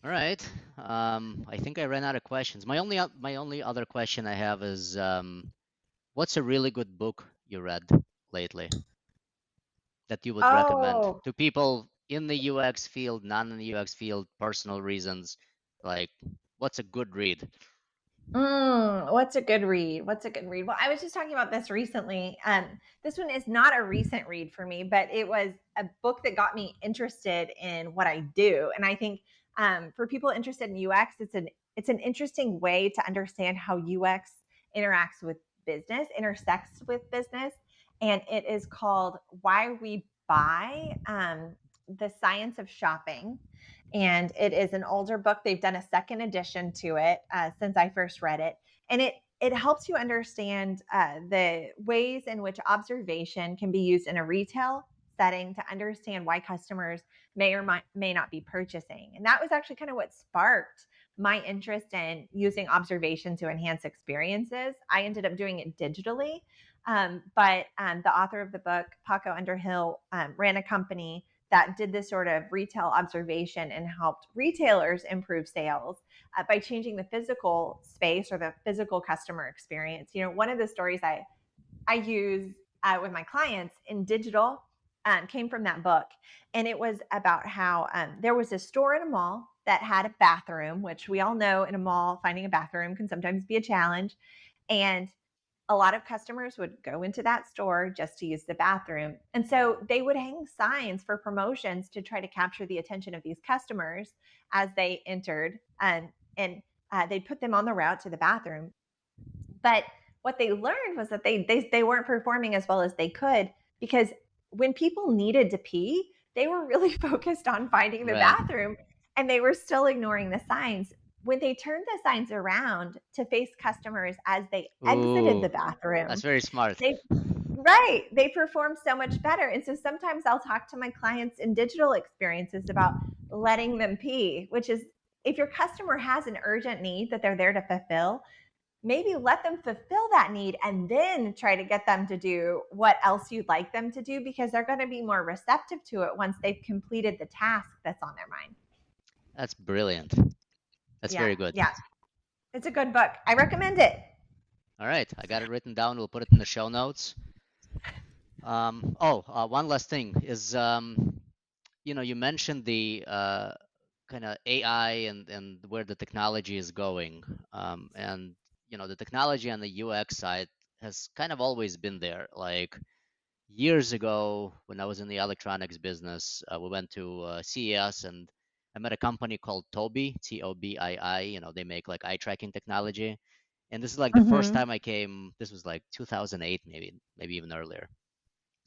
All right. I think I ran out of questions. My only other question I have is, what's a really good book you read lately that you would recommend Oh, to people in the UX field, not in the UX field, personal reasons? Like, what's a good read? What's a good read? What's a good read? Well, I was just talking about this recently. This one is not a recent read for me, but it was a book that got me interested in what I do. And I think for people interested in UX, it's an interesting way to understand how UX interacts with business, intersects with business, and it is called "Why We Buy: The Science of Shopping." And it is an older book. They've done a second edition to it since I first read it, and it helps you understand the ways in which observation can be used in a retail setting to understand why customers may or may not be purchasing. And that was actually kind of what sparked my interest in using observation to enhance experiences. I ended up doing it digitally, but the author of the book, Paco Underhill, ran a company that did this sort of retail observation and helped retailers improve sales by changing the physical space or the physical customer experience. One of the stories I use with my clients in digital came from that book. And it was about how there was a store in a mall that had a bathroom, which we all know in a mall, finding a bathroom can sometimes be a challenge. And a lot of customers would go into that store just to use the bathroom. And so they would hang signs for promotions to try to capture the attention of these customers as they entered, and they'd put them on the route to the bathroom. But what they learned was that they weren't performing as well as they could, because when people needed to pee, they were really focused on finding the Right. bathroom, and they were still ignoring the signs. When they turned the signs around to face customers as they exited Ooh, the that's bathroom, very smart. they right, they perform so much better. And so sometimes I'll talk to my clients in digital experiences about letting them pee, which is, if your customer has an urgent need that they're there to fulfill, maybe let them fulfill that need and then try to get them to do what else you'd like them to do, because they're going to be more receptive to it once they've completed the task that's on their mind. That's brilliant. That's Yeah, very good. yeah. It's a good book. I recommend it. All right, I got it written down. We'll put it in the show notes. One last thing is, you mentioned the kind of AI and where the technology is going. And the technology on the UX side has kind of always been there. Like, years ago, when I was in the electronics business, we went to CES, and I met a company called Tobii, Tobii. They make, like, eye tracking technology. And this is like the first Mm-hmm. time I came. This was like 2008, maybe even earlier.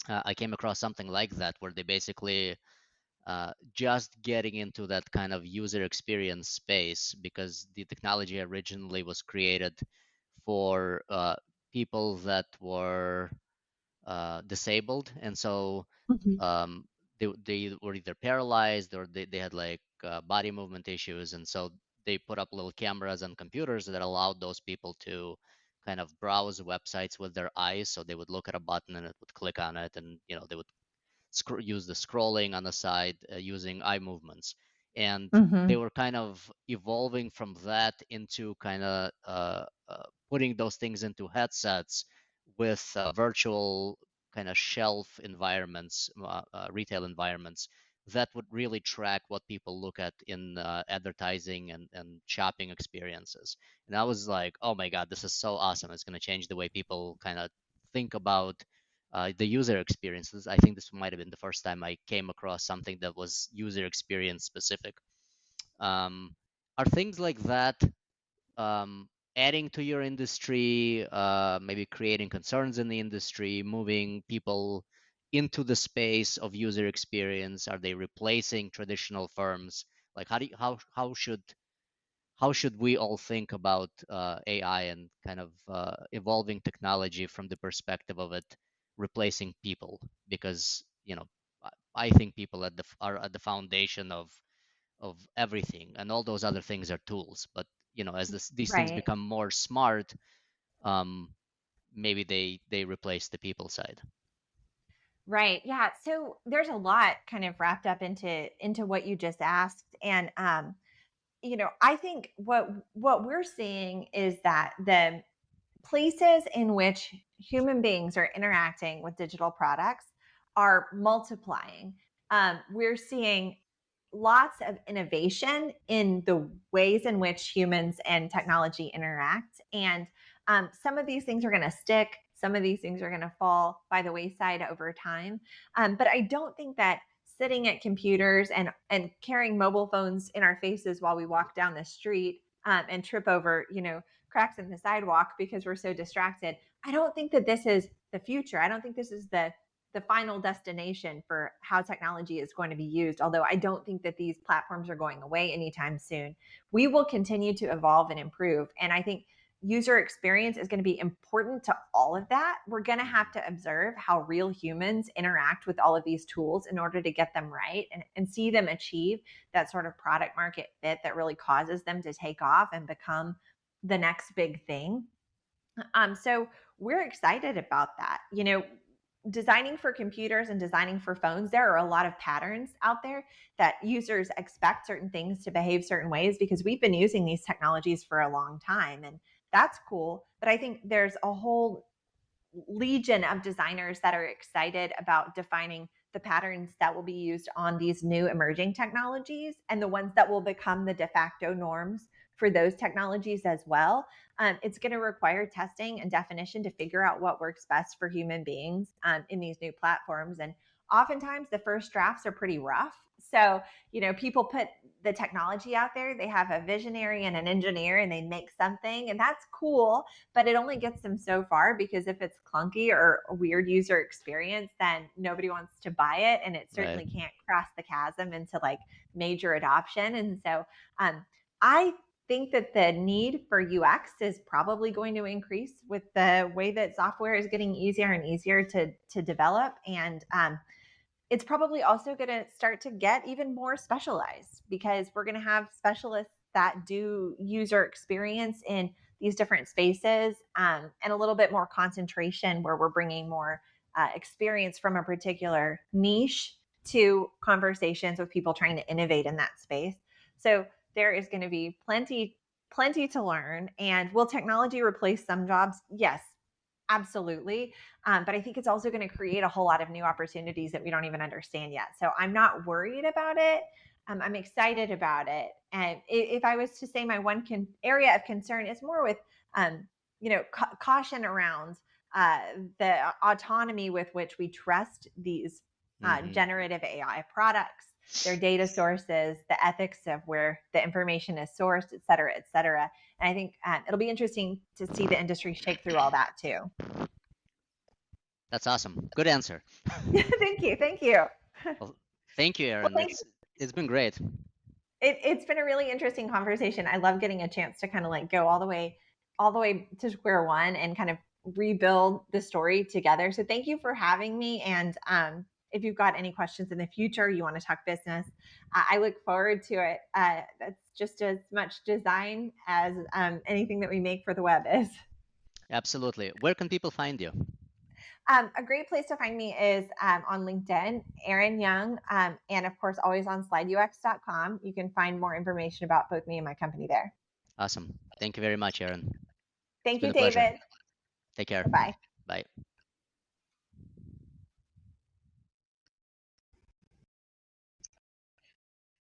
I came across something like that, where they basically just getting into that kind of user experience space because the technology originally was created for people that were disabled, and so Mhm. um, they were either paralyzed or they had like body movement issues, and so they put up little cameras on computers that allowed those people to kind of browse websites with their eyes. So they would look at a button and it would click on it, and they would use the scrolling on the side using eye movements. And they Mhm. were kind of evolving from that into kind of putting those things into headsets with virtual kind of shelf environments, retail environments that would really track what people look at in advertising and shopping experiences. And I was like, oh my God, this is so awesome. It's going to change the way people kind of think about the user experiences. I think this might have been the first time I came across something that was user experience specific. Um, are things like that adding to your industry, maybe creating concerns in the industry, moving people into the space of user experience? Are they replacing traditional firms? Like, how should we all think about AI and kind of evolving technology from the perspective of it replacing people? Because I think people are at the foundation of everything, and all those other things are tools. But as these things Right. become more smart, um, maybe they replace the people side. Right. Yeah. So there's a lot kind of wrapped up into what you just asked. And I think what we're seeing is that the places in which human beings are interacting with digital products are multiplying. We're seeing lots of innovation in the ways in which humans and technology interact. And some of these things are going to stick, some of these things are going to fall by the wayside over time. But I don't think that sitting at computers and carrying mobile phones in our faces while we walk down the street and trip over, cracks in the sidewalk because we're so distracted. I don't think that this is the future. I don't think this is the final destination for how technology is going to be used. Although I don't think that these platforms are going away anytime soon. We will continue to evolve and improve. And I think user experience is going to be important to all of that. We're going to have Mhm. to observe how real humans interact with all of these tools in order to get them right and see them achieve that sort of product market fit that really causes them to take off and become the next big thing. So we're excited about that. Designing for computers and designing for phones, there are a lot of patterns out there that users expect certain things to behave certain ways because we've been using these technologies for a long time. And that's cool. But I think there's a whole legion of designers that are excited about defining the patterns that will be used on these new emerging technologies and the ones that will become the de facto norms for those technologies as well. It's going to require testing and definition to figure out what works best for human beings in these new platforms. And oftentimes the first drafts are pretty rough. So, people put the technology out there, they have a visionary and an engineer, and they make something, and that's cool, but it only gets them so far because if it's clunky or a weird user experience, then nobody wants to buy it. And it Right. certainly can't cross the chasm into like major adoption. And so I think that the need for UX is probably going to increase with the way that software is getting easier and easier to develop. And it's probably also going to start to get even more specialized because we're going to have specialists that do user experience in these different spaces, and a little bit more concentration where we're bringing more experience from a particular niche to conversations with people trying to innovate in that space. So there is going to be plenty to learn. And will technology replace some jobs? Yes, absolutely. But I think it's also going to create a whole lot of new opportunities that we don't even understand yet. So I'm not worried about it. I'm excited about it. And if I was to say my one area of concern is more with, caution around uh, the autonomy with which we trust these Hmm. generative AI products, their data sources, the ethics of where the information is sourced, et cetera, et cetera. And I think it'll be interesting to see the industry shake through all that too. That's awesome. Good answer. Thank you. Thank you. Well, Thank you, Well, Erin. thank you. It's been great. It's been a really interesting conversation. I love getting a chance to kind of like go all the way to square one and kind of rebuild the story together. So thank you for having me. And if you've got any questions in the future, you want to talk business, I look forward to it. That's just as much design as anything that we make for the web is. Absolutely. Where can people find you? A great place to find me is on LinkedIn, Erin Young, and of course, always on slideux.com. You can find more information about both me and my company there. Awesome. Thank you very much, Erin. It's Thank been you, a pleasure. David. Take care. Bye bye. Bye.